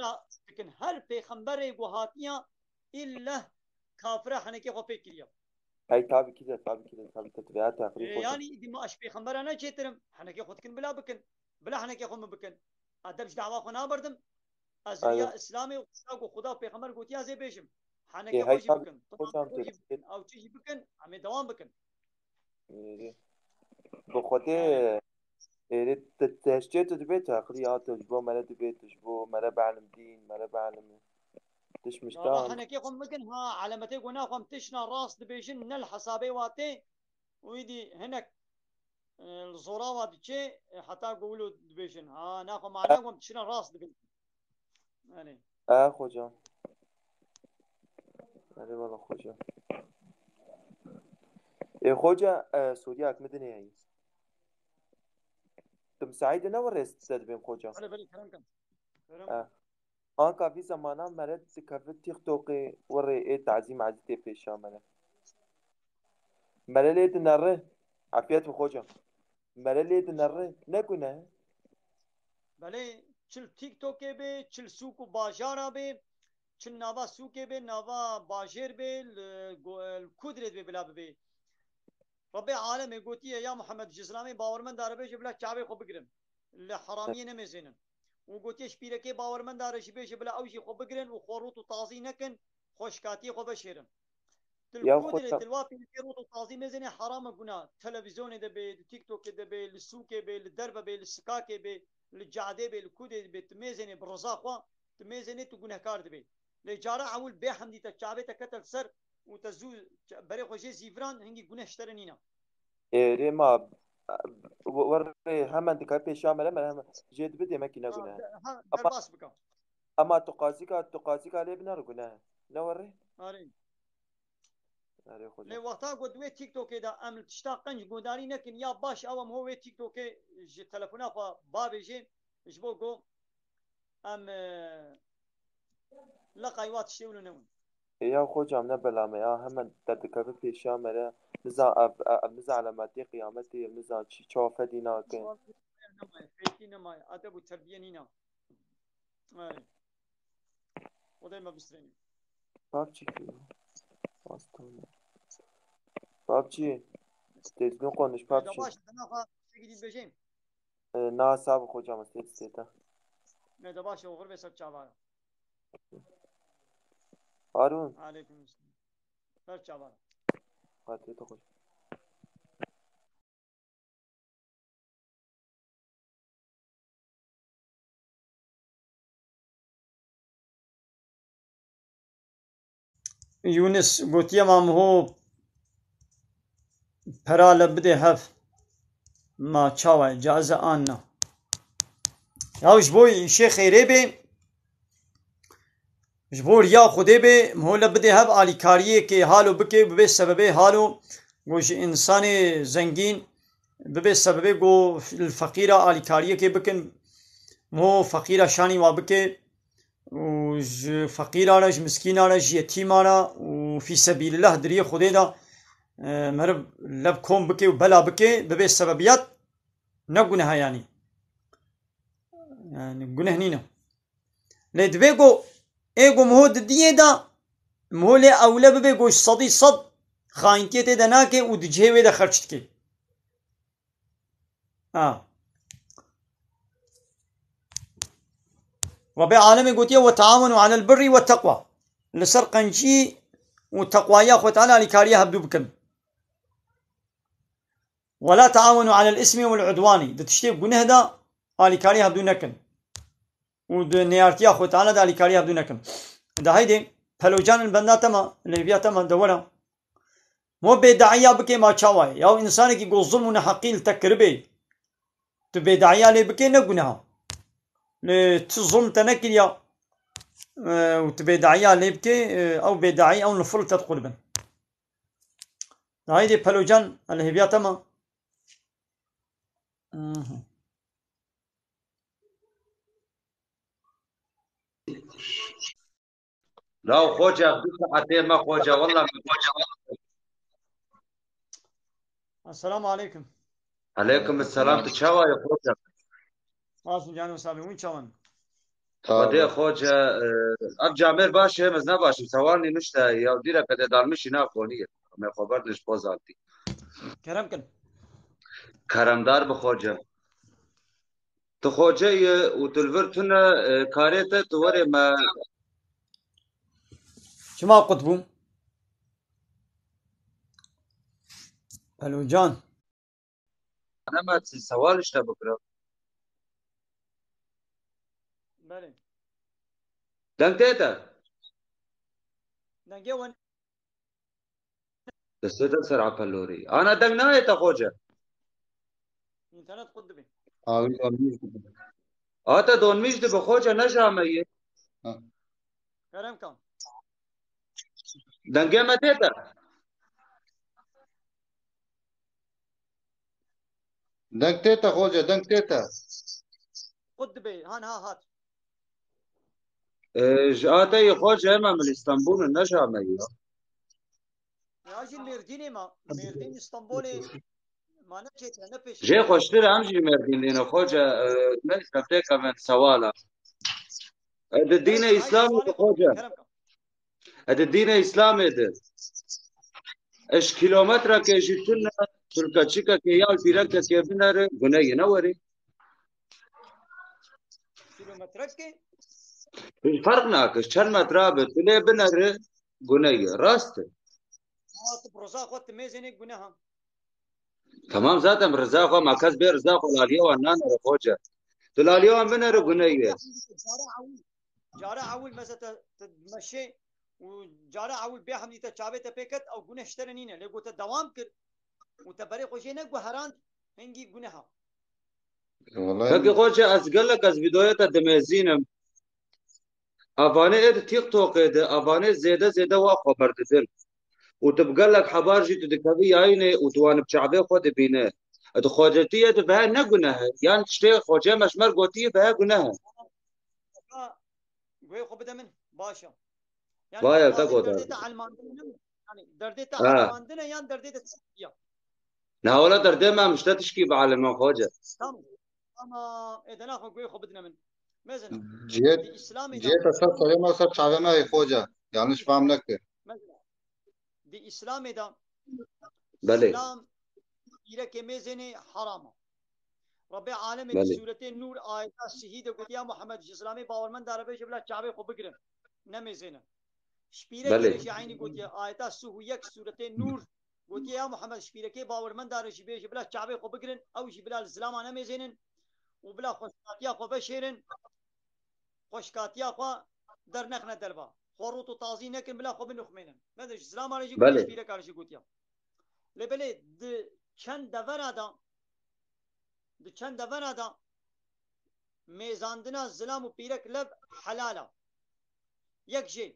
لكن هر بيخمبر يقوهاتيا إلا كافرة حنا كي خب بيكليا هاي tabii ki de tabii تتبعات تقريب خوجا يعني دي ما أش بيخمبر أنا شترم حنا كي خدكن بلا بكن بلا حنا كي خم بكن أدبش دعوة خنا بردم أزرياء هذا إسلامي وخدا بيخمبر قوتيا زي بيشم حنا كي إيه هاي خوشي tabii بكن طبعا خوجا خوشي بكن أو تيجي بكن عم دوام بكن يري بخوده يعني يري تشتيت تبي تقريات تجبو مرة تبي تجبو مرة بعلم دين مرة بعلم تش لا لا مشتان حنا كي خم بكن ها علامتي قلنا خم تشنا راس دبيشن نل حسابي واتي ويدي هناك الزراوة دي حتى قولوا دبيشن ناخذ معناهم تشنا راس دبيشن يعني خوجا يري والله خوجا إيه خوجا سورياك مدني هاي تم سعيد نور تدبين خوجا بله بله كلام كم كلام كم آنکا في زمانا مرد تكفت تيك توقي وري إيه تعزيم عزيزتي في الشاملة مرة ليه تنره عفيت بخوجا مرة ليه تنره نكونه بله چل تيك توك به چل سوق بازار به چل نوا سوق به نوا بازار به الكودرت به بلا به رب العالمين قوتي يا محمد جسلامي باورمن دار به جبلا چاوي خو بگرم لحراميه نمزينن و گوتی شپیرەکەی باوەڕمەنددارەشی بێژە بلا ئەوژی خۆ بگرن و خۆڕوت و تازی نەکەن خۆشکاتی خۆ بەشێرن یا تلکودرێت خۆتان تلوا پێ ڕوت و تازی مێزنێ حرامە گونا تەلەڤیزۆنێ دەبێت لە تیکتۆکێ دەبێت لە سووکێ بێت لە دەربە بێت لە سکاکێ بێت لە جادێ بێت لە کودێ دەبێت مێزێنێ بڕۆزاخوا مێزێنێت و گونەکار دەبێت لە جارە ئەول بێ حەمدیتە چاوێتە کەتە سەر و تەزوو بەرێ خۆشێ زیڤران هەنگی گونە شتەرە نینە رێما وەڕێ هەمان دکا پێشامەرە مە ژێ دبێت ئێمەکی نەگونە دەرباس بکە ئەما توقازیکا لێ بنەڕگونە نەوەڕێ لێ وەختا گۆ دوێ تیکتۆکێدا ئەم تشتا قەنج گۆداری نەکەن یا باش ئەوەم هۆوێ تیکتۆکێ ژ تەلەفۆناخوا بابێژێ ژ بۆ گۆ ئەم لە قایوات شتێ نەون یا خۆجام نەبەلامە یا هەمان دەردەکەبە پێشامەرە نزا علەماتی قیامەتی نزان چی چافەدی ناکەن فێکی نەمایە ئەدەب و تەربیە نینە خدای مە بسترێنی بابچی بابچی تێزگون قۆنش بابچی باش دەناخوا شتێکی بێژێم ناساب خۆجام استێتە مێدە باشە وغڕ بێ سەر چاوانە هارون عەلەیکوم سەلام سەر چاوانە هاتێتە خۆش یونس گوتیە مام هۆ پەرا لە بدێ هەف ما چاوە جازە ئاننا یاوش بۆی شێ خێرێ بێ ji bo riya Xwedê bê mihole bide hev alîkariyekê halo bike bibe sebebê halo got ji însanê zengîn bibe sebebê got li feqîra alîkariyekê bikin miho feqîra şanî wa bike û ji feqîra re ji miskîna re ji yetîma re û fîsebîlillah diriyê Xwedê da meriv lev kom bike û bela bike bibe sebebiyat ne guneha yanî yani guneh nîne lê divê got ego miho didiyê da miho lê ewle bibe goş sedî sed xayîntiyê tê de nake û di cihê wê de xerç dike Rabê alemê gotiye وتعاونوا على البر والتقوى li ser qencî û teqwaya Xwe Teala alîkariya hevdû bikin ولا تعاونوا على الإثم والعدوان di tiştê guneh da alîkariya hevdû nekin û di nêyartiya Xwe Teala da alîkariya hevdû nekin de heydê pelocanên benda tema lêviya tema de were mo bêdahiya bike ma çawa ye ya însanekî got zulm û neheqî li te kiribê tu bêdahiya lê bike ne guneha lê tu zulm te nekiriya û tu bêdahiya lê bike ew bêdahî ew nifir te diqulibin de heydê pelocan lêviya tema لا خوجة بساعتين ما خوجة والله السلام عليكم عليكم السلام تشاوى يا خوجة ماشي جانو سامي وين شلون ودي خوجة أرجع باشا مز نباشم سوالني مشتا يا وديرك قد دارمشي ناخونية ما خبرتش بوزالتي كرمكن كرمدار بخوجة تخوجة وتلفرتنا كاريتا توري ما شما قطبو الو جان أنا ما تسي سوال إيش بكرة بله دنتيتا دنگه ون دستيتا سرعة بلوري أنا دنگنايتا خوجة انترنت قطبي آتا دون ميش دي بخوجة نجامية كرمكن دنگه ما تيتا دنگ تيتا خوجة دنگ تيتا قطبي هان ها هات آتا يخوجة إما من اسطنبول النجامية يا جي مرديني ما مردين اسطنبولي ما نجيت انا فيش جي خوشتر همجي مردين لنا خوجة ناس نفتيكا من سوالا هذا الدين إسلامي خوجة هذا الدين إسلامي ده اش كيلومتر كيجيتنا تركاتشيكا كيال بيركا كيبنر بني نوري متركي فرق ناقص شن مترابط ليه بنر قنية راست بروزاق وقت ميزني قناها تمام ذاتا رزاقه ما كاس بير رزاقه لاليو ونانا رفوجة تلاليو بنر قنية جارة عول مثلا تمشي وجارة عول بيها حمدي تشابه تبيكت أو قناه اشترنينه لقوا تدوام كر وتبري خوشينك وهران هنجي قناها فكي خوشة أسقلك أز بداية دمزينم أفاني إد تيك توك إد أفاني زيادة واقع برددل وتبقى لك حبارجي تدكبي عيني وتوان بشعبي خود بينه خوجتية بها نقنها يعني تشتي خوجة مشمر قوتية بها قنها قوي خو بدا من باشا يعني بايا واضح تقوى درديتا علماندنا يعني درديتا آه علماندنا يعني درديتا تسكية لا ولا دردي ما مش تشكي بعلم خوجة تمام أما إذا ناخذ قوي خو بدنا من مثلا جيت دي إسلامي دا جيت أسد سليم أسد شعبي ما يخوجة yanlış فهملك مثلا دي إسلامي دا بلي إسلام يرك ميزني حرامه ربي عالم دي بلي سورتين نور آيات الشهيد قلت يا محمد إسلامي باورمن دار بيش بلا شعبي خو بقرن نميزنا شبيرة بلي كيرش عيني قلت يا آيات السهو يك سورتين نور قلت يا محمد شبيرة كي باورمن دار بيش بلا شعبي خو بقرن أو شي بلا الإسلام أنا ميزنن وبلا خوشكاتيا خو بشيرن خوشكاتيا خو در نخنا دربا خوروت وتازي نكن بلا خو بنخمينن ما ادري الإسلام على شي قلت بلي شبيرة كارشي قلت يا لبلي د چند دفرادا د چند دفرادا میزاندنا زلام و پیرک لب حلالا یک جی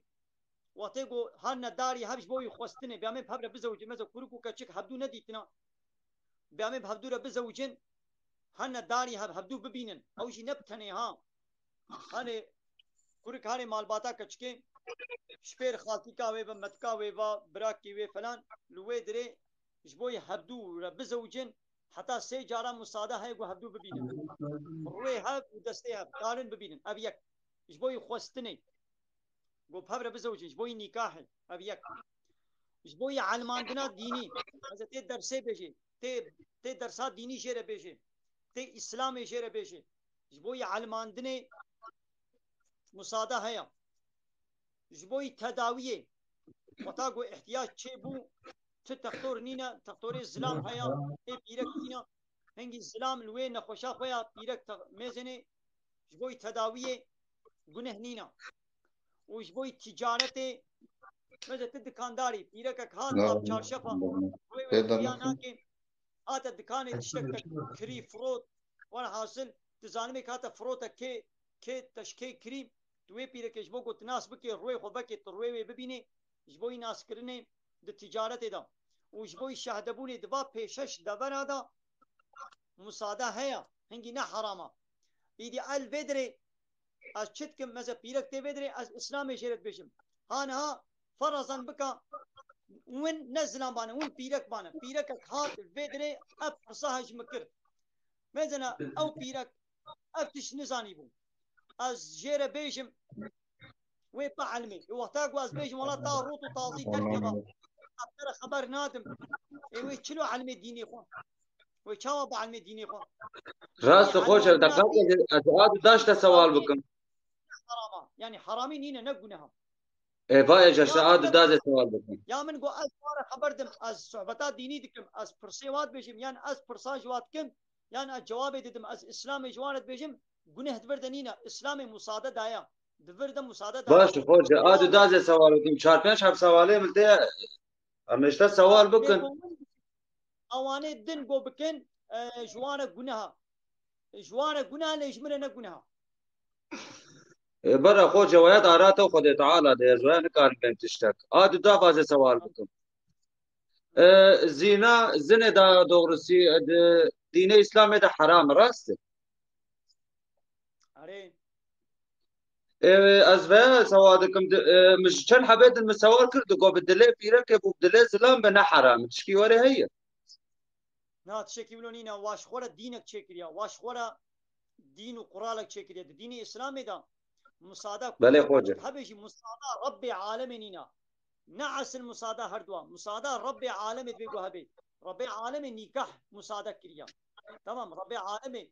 وقتی گو هر نداری هبش بوی خوستنه بیامه بحبر بزوجن مثلا کورکو کچک هبدو ندیتنا بیامه بحبدو را بزوجن هر نداری هبدو ببینن اوشی نبتنه ها هنه کورک هر مالباتا کچکه شپیر خالتی کا وی با متکا وی با براکی وی فلان لوی دره جبوی هبدو را بزوجن حتى سي جارا مصادة هاي هبدو ببينن روي هاب ودستي هاب دارن ببينن اب يك جبوي خوستني جو بحبر بزوج جبوي نكاح اب يك جبوي علماندنا ديني هذا تي درسي بيجي تي درسات ديني شيره بيجي تي اسلامي شيره بيجي جبوي علماندني مصادة هيا جبوي تداويه وتاقو احتياج تشيبو تختور نينا تختوري الزلام هيا اي بيرك نينا هنگی الزلام الوين نخوشا خويا بيرك ميزني جبوي تداويه گنه نينا وجبوي تجارتي مثل تدكانداري بيرك هات اب چارشفا وي ويانا كي هات الدكان تشتك كري فروت وانا حاصل تزانمي كاتا فروتا كي تشكي كريم دوي بيرك جبو قلت ناس بكي روي خو بكي تروي ببيني جبوي ناس كرني د تجارتي دا وجبوي شهدبوني دبا پیشش دبر دا مصاده هيا هنگي نه حرامه ايدي الفدري از چتكم مثلا بيرك تفدري از اسلامي شرط بشم هانها فرضا بك وين نزلان بانا وين بيرك بانا بيرك هات الفدري اب صهج مكر مثلا او بيرك افتش نزاني بو از جيره بيشم وي بعلمي وقتاك واز بيشم والله طاروت وطازي تركبه اكثر خبر نادم ايوه شنو علمي ديني اخوان ويشاوا بعلمي ديني اخوان راست خوش دقات أزعاد داشت سوال بكم حرام يعني حرامين هنا نقولها إيه باي جشعاد داز سوال بكم يا من قو از خبردم از صحبتات ديني دكم از برسيوات بيجم يعني از برساجوات كم يعني الجواب ددم از اسلام جوانت بيجم گنه دبردنينا اسلام مصاده دايا دبرد مصاده دايا باش خوش عاد داز سوال بكم چار پنج حب سواله ملته همشتا سوال بكم اواني دن قو بكن جوانا گنها جوانا گنها ليجمرنا گنها برا خوش جوايات آراته خود تعالى ده زوان كان بين تشتك عاد دا باز سوال بكم زنا زنا دا دورسي دين اسلام ده حرام راست اري از و سوادكم مش كان حبيت المسوار كرد قو بدلي في ركب وبدلي زلام بنا حرام تشكي وري هي نا تشكي ولونينا واش خورا دينك تشكريا واش خورا دين وقرالك تشكريا دين اسلامي دا مصادة بله خوجه هبجي مصادة رب عالمينينا نعس المصادة هردوا مصادة رب عالم بيقو هبي رب عالم نيكاح مصادة كريا تمام رب عالم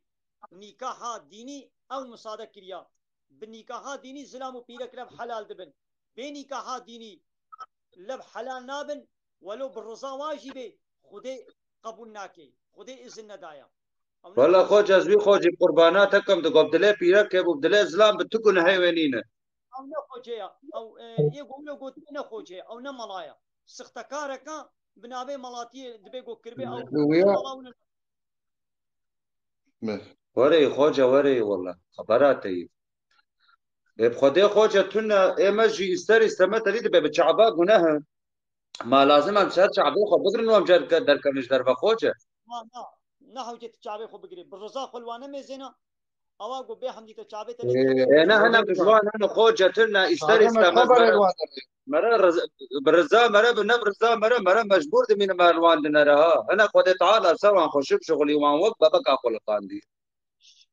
نيكاح ديني او مصادة كريا بالنكاحات ديني زلام وبيلك لب حلال دبن بنكاحات ديني لب حلال نابن ولو بالرضا واجبه خدي قبول ناكي خدي إذن ندايا والله خوجة زبي خوجي قرباناتكم تقوم دلي بيرك وبدلي زلام بتكون هايوانينه او نخوجيا او يقول له قلت نخوجيا او نملايا سختكارك بنابي ملاتي دبيقو كربي او ويا وري خوجة وري والله خبراتي بخدي خوجة تنا ايمجي استري استمت لي دبي بتشعبا قناها ما لازم امشار شعبي خو بقرن وامجر دركمش دربا خوجة لا نحو جت شعبي خو بقري بالرضا خلوانا ميزينا او اقول بي حمدي تشعبي انا هنا بجوان انا خوجة تنا استري استمت مرة برزا مرة بنبرزا مرة مجبور دي من مالوان لنرها انا خدي تعالى سوا خوشب شغلي وان وقت بابك اقول قاندي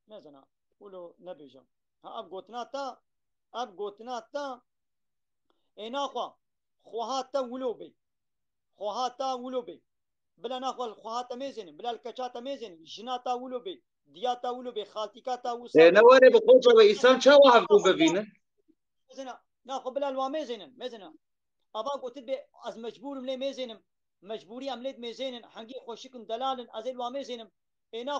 ميزنا قولوا نبيجا ها اب قوتنا تا اينا خواهاتا ولوبي بلا ناخو خواهاتا ميزن بلا الكچاتا ميزن جناتا ولوبي دياتا ولوبي خالتيكاتا وسا نواري بخوجة وإيسان شا واحد ببينه ميزنا ناخو بلا الوا ميزن ابا قلت بي از مجبور ملي ميزنم مجبوري عملت ميزنن حنقي خوشكن دلالن از الوا ميزنم اينا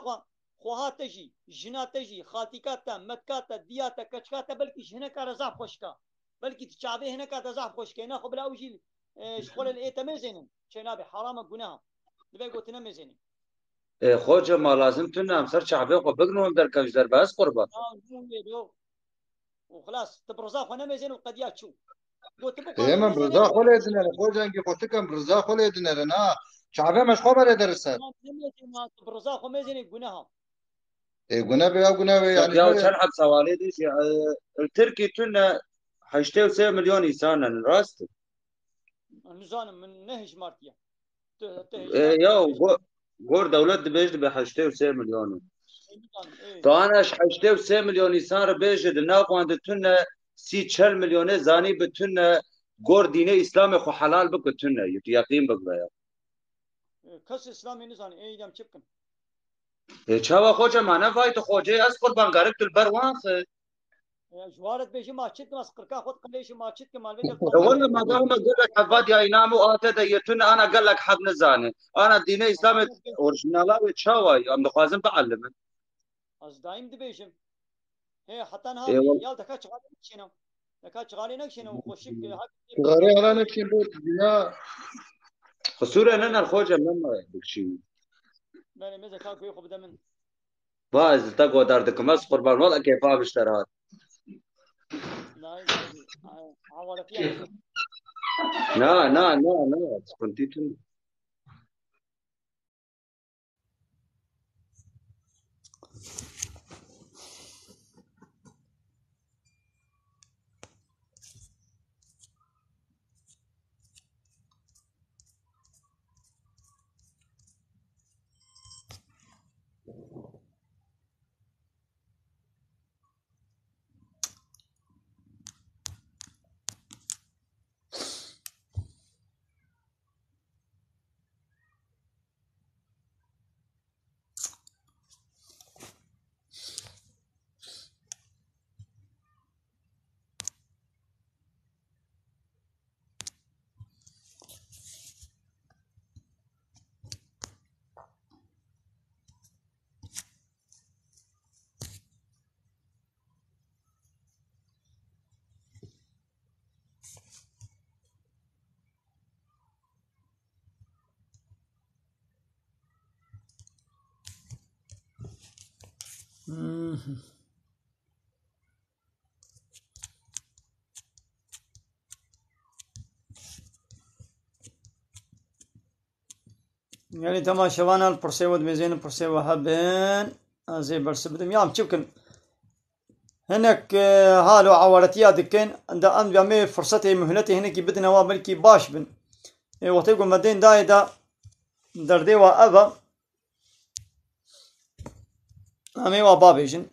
خواهاتا جي جناتا جي خالتيكاتا متكاتا دياتا كچكاتا بلكي هناك رزاف خوشكا بلكي تشابه هناك رزاف خوشكا ناخو بلا وجي شغل الايتا ميزنن شنابي حرام جناها دبي قلت ميزنن خوجة ما لازم تنام سر شعبي خو بقنون در كوش در بس قربة وخلاص تبرزا خو ميزن وقد شو ايما برزا خولي دنر خوجة انكي خوتكم برزا خولي دنر نا شعبي مش خبر درسات تبرزا خو ميزن جناها قنا بيا قنا يعني يا وشان حد سوالي ديش التركي تنا 83 مليون انسان راست نزان من نهج مارتيا يا غور دولت بيجد ب 83 مليون تو انا 83 مليون انسان بيجد ناقو عند تنا 40 مليون زاني بتنا غور دين اسلام خو حلال بك تنا يقين بك كس اسلامي نزان ايدم چپكن چاوا خوجه معنا فايت خوجه از قربان غارك البروان جوارت بيجي ماچت ناس قركا خد قليش ماچت كمال والله ما دام قال لك حفاد يا ينام واتى ديتون انا قال لك حد نزاني انا دين اسلام اورجينال تشاوي ام دخازم بعلم از دايم دبيجم هي حتى انا يا دكا شغالين شنو دكا شغالين شنو وخشك غاري على نكشي بوت يا خسوره انا الخوجه ما بكشي بله مزه كاكو يخو بدا من باز تقو داردك مس قربان والله كيف اشترات لا عوالك يا لا كنتي يعني تما شوانا البرسي ود ميزين البرسي وهبين زي برس بدم يام شبكن هناك هالو عوارتيا دكين عند أن بيعمل فرصتي مهلتي هناك بدنا وابلكي باش بن وتيقول مدين دايدا دردي وأبا أمي وبابيجن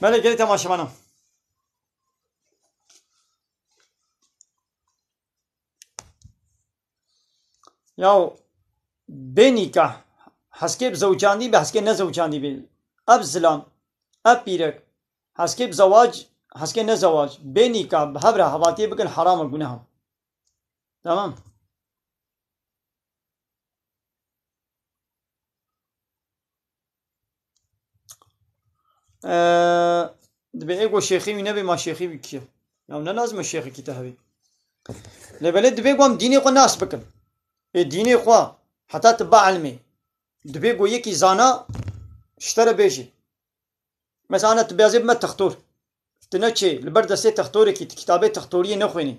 مالا قلت ما شبانا ياو بنيكا حسكي بزوجاندي بحسكي نزوجاندي بي اب زلام اب بيرك حسكي بزواج حسكي نزواج بنيكا بهبره هواتي بكن حرام الجناح تمام دبي ايغو شيخي ونبي ما شيخي بكي يعني لازم الشيخ كتابي لبلد دبي قوم ديني قو ناس بكن ديني خوا حتى تبع علمي دبي قو يكي زانا اشترى بيجي مثلا انا تبيازي بما تختور تنشي البردة سي تختوري كتابي تختورية نخويني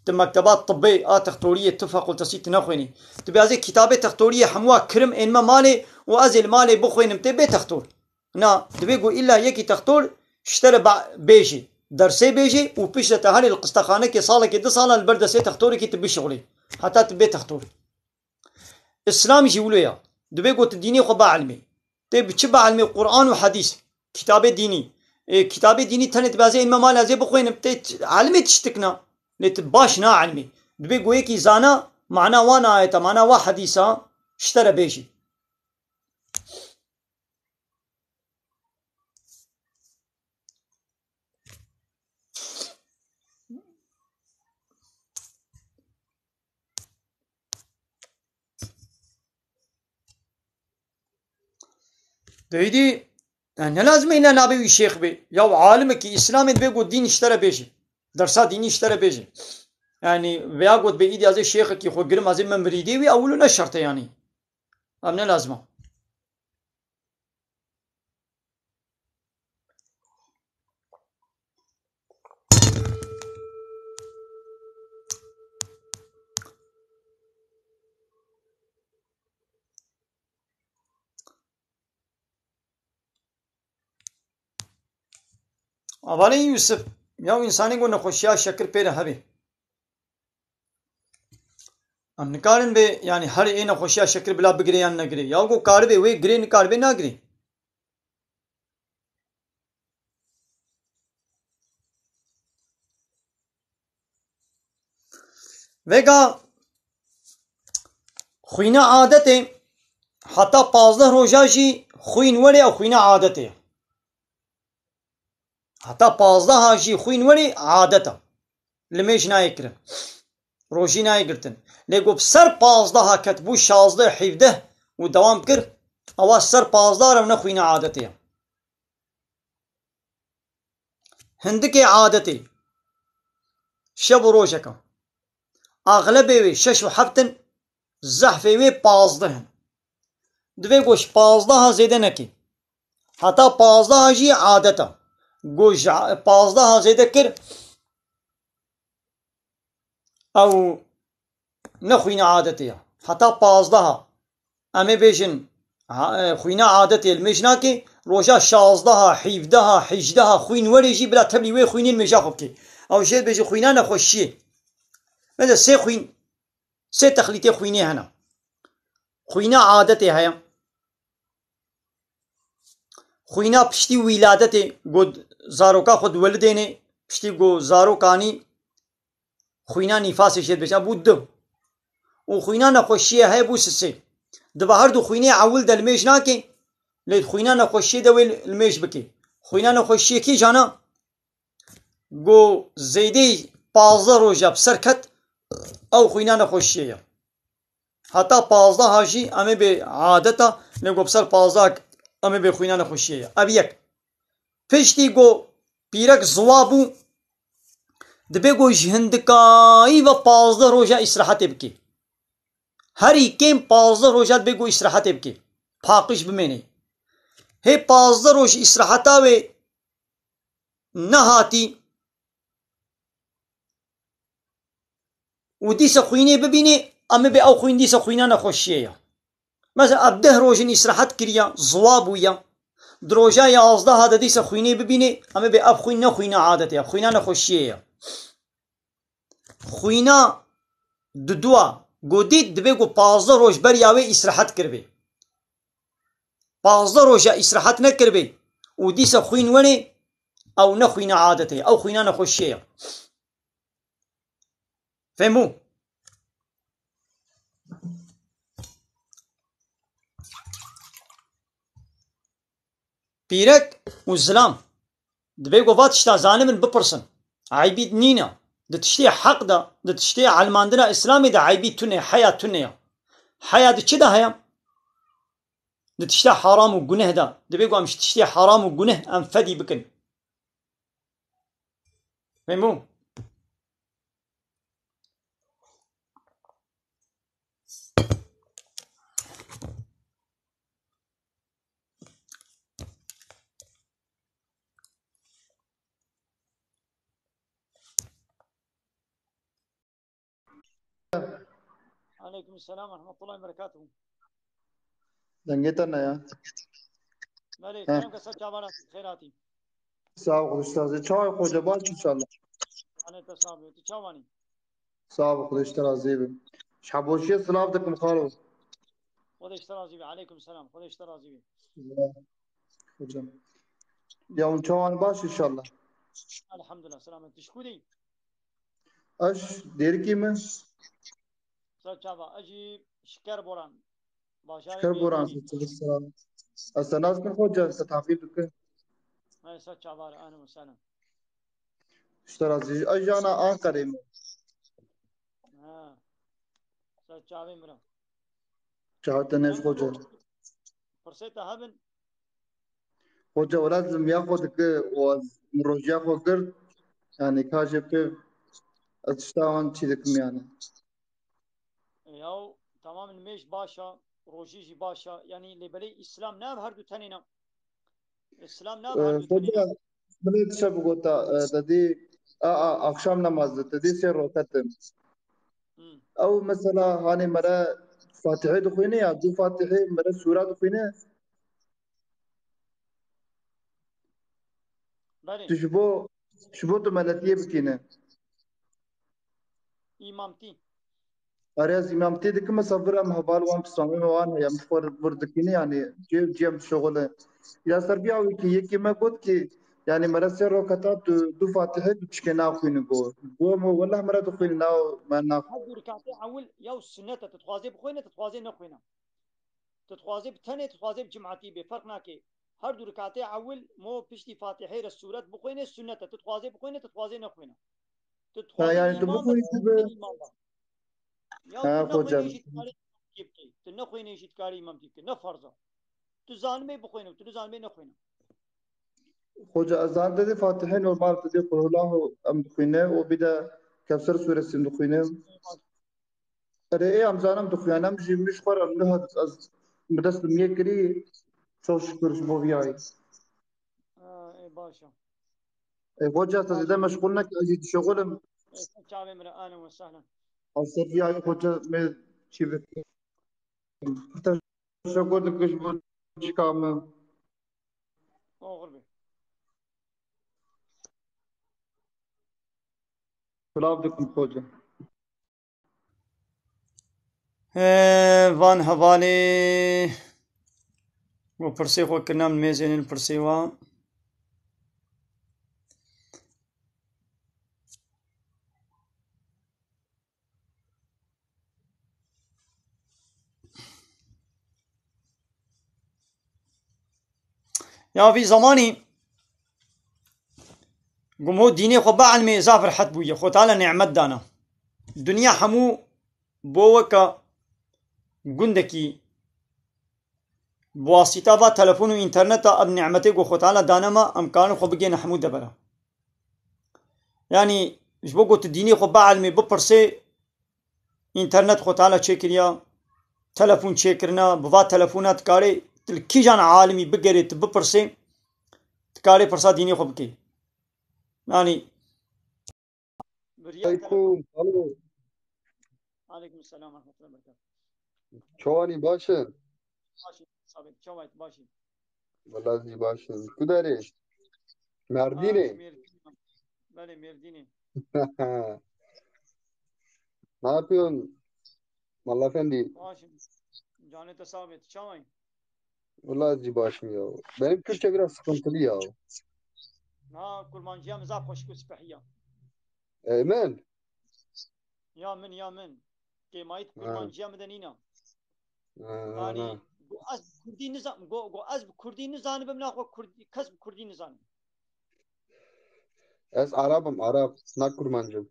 مكتبات طبية تختورية تفق وتصيت نخويني تبيازي كتابي تختورية حموا كرم انما مالي وازل مالي بخوين متبي تختور نا دبي قو الا يكي تختور اشترى بيجي درسي بيجي وبيش تهالي القسطخانة كي صالة كي 2 صالة البردة سي تختوري كي تبي شغلي حتى تبي تختور اسلام يقولوا يا دبي قو تديني خبا علمي تبي تشبع علمي قرآن وحديث كتابي ديني كتابي ديني تنت بازي انما مال ازي بخوين بتيت علمي تشتكنا لتباشنا علمي دبي قو يكي زانا معنا وانا آيتا معنا وا حديثا اشترى بيجي ديدي يعني لازم هنا نبي الشيخ بي يا عالمك اسلام بيقول دين اشترى بيجي درسات ديني اشترى بيجي يعني بيقول بايدي هذا الشيخ كي خو قرم هذا من بريدي وي اولنا شرط يعني امنا لازمه اولا يوسف يا انساني قلنا خوشيا شكر بيره هبي ام نكارن بي يعني هر اين خوشيا شكر بلا بگري یا نگري يا کو کار بي وي گري نکار بي نا گري وگا خوينا عادته حتى 15 روزا جي خوين ولي او خوينا عادته حتى 15 هاجي خوين ولي عادته لميش نايكر روجي نايكرتن ليقو بسر 15 كتبو 16 17 ودوام كر او سر 15 رمنا خوينا عادته هندك عادتي شب روجك اغلبي شش وحفتن زحفي 15 دوي گوش 15 زيده نكي حتى 15 جي عادته گوش 15 زيده كر او نخوينا عادتي حتى 15 امي بيجن خوينا عادتي المجناكي روجا 16 17 18 خوين وليجي بلا تبلي وي خوينين مجاخبكي او شي بيجي خوينا نخوشي هذا سي خوين سي تخليتي خويني هنا خوينا عادتي هيا خوينا بشتي ولادتي قد زاروكا خد ولديني بشتي قو زاروكاني خوينا نفاس شد بش ابو دو وخوينا نخوشي هي بو سسي دبا هردو خويني عول دلميش ناكي ليت خوينا نخوشي دويل الميش بكي خوينا نخوشي كي جانا قو زيدي 15 روجا بسركت او خوينا نخوشي حتى 15 هاجي امي بعادته لقو بسر 15 امي بخوينا نخوشي ابيك پشتي قو بيرك زوابو دبي قو جهندكاي و 15 روجا استراحت بكي هري كيم 15 روجا دبي قو استراحت بكي فاقش بميني هي 15 روج استراحتاوي نهاتي وديس خويني ببيني امي بي او خوين ديس خوينا نخوشيه مثلا ابده روجن استراحت كريا زوابويا دروجا يا ازده هذا ديس خويني ببيني امي بي اب خوين خوينا عادتي خوينا نخوشيه خوينا ددوا گوديت دبي گو 15 روج برياوي استراحت كربي 15 روجا استراحت نكربي وديس خوين وني أو نخوين عادته أو خوينا نخوشيه فهموا بيرك والزلام دبي قفات شتا زانمن ببرسن عيبيد نينا دتشتي حق دا دتشتي علماندنا إسلامي دا عيبيد تنيا حياة تنيا حياة دي دا هيا دتشتي حرام وجنه دا دبي قام تشتي حرام وجنه أم فدي بكن فهموا عليكم السلام ورحمة الله وبركاته دنگتنا ya. مالك كلام كسر جابانا خيراتي Sağ ol Ustaz. Çay hoca baş inşallah. أنا تصابي تشاواني Sağ ol Ustaz Azim. Şaboşiye sınav dıkım khalı. خذ اشترازي بي عليكم السلام خذ اشترازي بي Hocam. Ya çavan baş inşallah. الحمد لله سلامة تشكودي Aş der ki mi? سر جابا أجي شكر بوران باشاري Şükür Boran ميرديني selam. Asanaz mı hoca tatafif dıkı. ما سر جابا أنا وسهلا Ustaz Azim. Ajana Ankara mı? ها سر جابي مرا Çağatın eş hoca. فرسيتا هبن Hoca lazım ya dıkı o mroja hodur. Yani kaşepe atıştawan çizikim yani. ياو تمام الميش باشا روجيجي باشا يعني اللي بلي إسلام ناب هردو تنينا إسلام ناب هردو Hoca تنينا bana dışa bugota dedi akşam namazı dedi se rokatem. Au mesela hani mera Fatiha dukhine ya du Fatiha mera sura dukhine بله şubo tu melatiye bikine. إمامتي Arayaz imamti dik mesela am habal wan psami wan ya mfor burdikine yani cem şogole. Ya sarbiya ki yeki me god ki yani mera se rokata du Fatiha du çkena khine go. Go mo wallah mera dukhine na ma هردو ركعتي عول ياو السنة تتخوازي بخوينة تتخوازي نخوينة تتخوازي بتنة تتخوازي بجمعتي بفرق ناكي هردو ركعتي عول مو بشتي فاتحة السورة بخوينة السنة تتخوازي بخوينة تتخوازي نخوينة تتخوازي yani tu الإمام bu بس gibi الإمام ياو ha تنخوينة hocam. يجي تكاري يبكي تنخوينة يجي تكاري إمام تبكي نفرزة تزانمي بخوينة تزانمي نخوينة Hoca azan dedi Fatiha normal dedi Kur'an'ı am dukhine o bir de Kevser suresini dukhine. Ere amzanam dukhanam jimmiş khar Allah az بدست ميكري çok şükür bu viyay. إيه باشا Hoca tazide meşgulnek azid şogulüm. شعبي مرة أهلا وسهلا Asır viyay hoca me çivik. Teşekkür ederim bu çıkamı. أغربي Kulav dıkım hoca. وان هوالي وبرسي خو كنا من ميزين البرسيوا يا في زماني قمو ديني خو بعلمي زافر حد بويا خو تعالى نعمت دانا دنيا حمو بوكا قندكي بواسطة با تلفون و انترنت اب نعمتي خو تعالى دانما امكانو خو بگين حمو دبرا يعني جبو قلت ديني خو بعلمي بپرسي انترنت خو تعالى چكريا تلفون چكرنا بوا تلفونات كاري کی جان عالمي بگريت بپرسي تكاري پرسا ديني خو بكي يعني Aleyküm. Alo. عليكم السلام ورحمة الله وبركاته Çovani başın. باشي صابت شويت باشي Vallahi başın. Kudari. باشي Merdini. ميرديني بله ميرديني Ne yapıyorsun? Vallahi efendi. باشي جاني تصابت شوي Vallahi başım ya. Benim Kürtçe biraz sıkıntılı ya. ها كرمانجيا مزاف خوش كسبحية من يا من كيمايت كرمانجيا مدنينا أنا يعني از كردي نظام جو از كردي نظام بمنا كردي كسب كردي نظام از عرب نه کرمانجم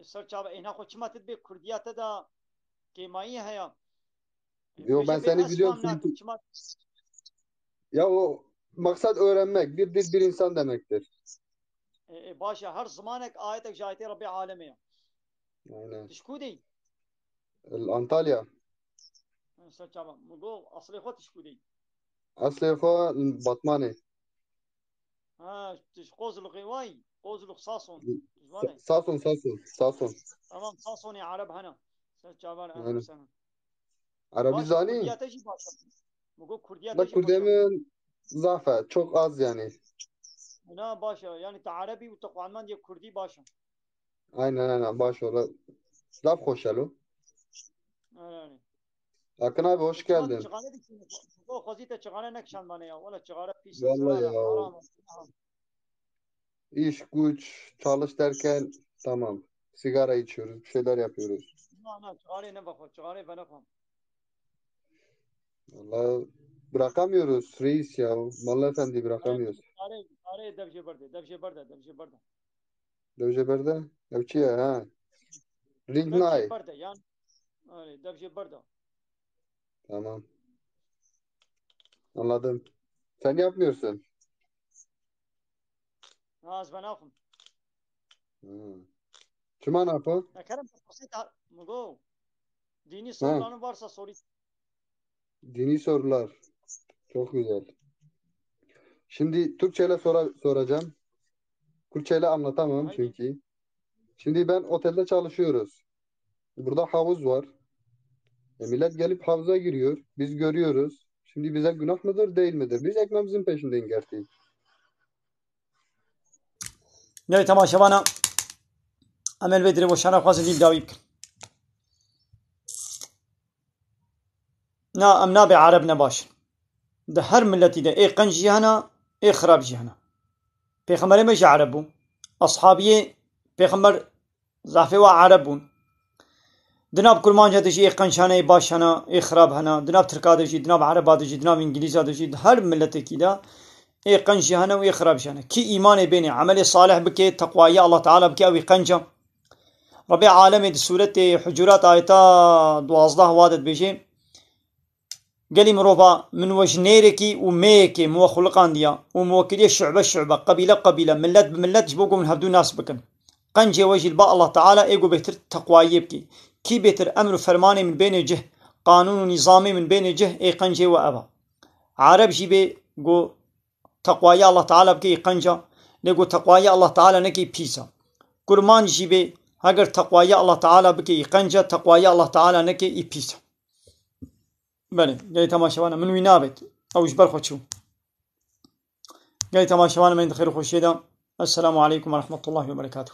سر چاوا هنا خو چما تدبي كرديات دا كيماي هيا Yo ben seni biliyorum çünkü ya o maksat öğrenmek bir dil bir insan demektir. باشا هر زمانك آياتك جايتي ربي عالمي Aynen. تشكو دي Antalya. سر چاوا مگو اصلي خو تشكو دي Aslı Batmani. ها تشقوز الغواي قوز الخصاصون Sason. تمام صاصوني عرب هنا سر چاوا انا Aynen. سنه Arabizani. كرديات تجي باشا مگو كرديات Da تجي باشا Kürdemin zafer çok az yani. لا باشا يعني تعربي وتقوى دي كردي باشا Aynen baş ola. Laf hoşalı. يعني Akın abi hoş geldin. شغاله دي مگو خوزيته شغاله نكشان مانيا ولا شغاله بيس Vallahi زراره ya. حرام İş güç çalış derken tamam. Sigara içiyoruz, bir şeyler yapıyoruz. لا شغاله نبخو شغاله بنفهم Vallahi bırakamıyoruz reis ya. Vallahi efendi bırakamıyoruz. شغاله دبجه برده Dövceberde? Dövçiye ha. Ring دبجه Nai. برده يعني دبجه برده Tamam. Anladım. Sen yapmıyorsun. ناس بنفهم Kime ne yapıyor? كلام بسيط مگو ديني Ha. soruların varsa soru Dini sorular. Çok güzel. Şimdi Türkçeyle soracağım. Kürtçeyle anlatamam haydi çünkü. Şimdi ben otelde çalışıyoruz. Burada havuz var. Millet gelip havuza giriyor. Biz görüyoruz. Şimdi bize günah mıdır değil midir? Biz ekmeğimizin peşindeyiz gerçeği. نوی تماشاوانا عمل بدري وشانا خوازن ديل داوي بكن نا ام نابي عرب نباش ده هر ملتي ده اي قنجي هنا اي خراب جهنا پیغمبر مش عربو اصحابيه پیغمبر زعفوا عربون دناب كرمان جاتشي اي قنشانا اي باشانا اي خراب هنا دناب تركا دجي دناب عربا دجي دناب انجليزا دجي هر ملتي كده اي قنجي هنا واي خراب جهنا كي ايمان بيني عمل صالح بكي تقوى الله تعالى بكي او قنجه ربي عالمي دي سورة حجرات آيتا 12 وادت بيجي قالي مروفا من وجنيركي وميكي مو خلقان ديا وموكلية شعبة قبيلة ملت بملت جبوكو من هبدو ناس بكن قنجي وجه الباء الله تعالى ايقو بيتر تقوى يبكي كي بيتر امر فرماني من بين جه قانون ونظامي من بين جه اي قنجي وابا عرب جيبي قو تقوى الله تعالى بكي قنجا لقو تقوى الله تعالى نكي بيسا قرمان جيبي اگر تقوی الله تعالی بکی قنجه تقوی الله تعالی نکی ای پیسه بله گاهی تماشاوانا من وینابت او جبر خود شو گاهی تماشاوانا من خير خوشيدا السلام عليكم ورحمة الله وبركاته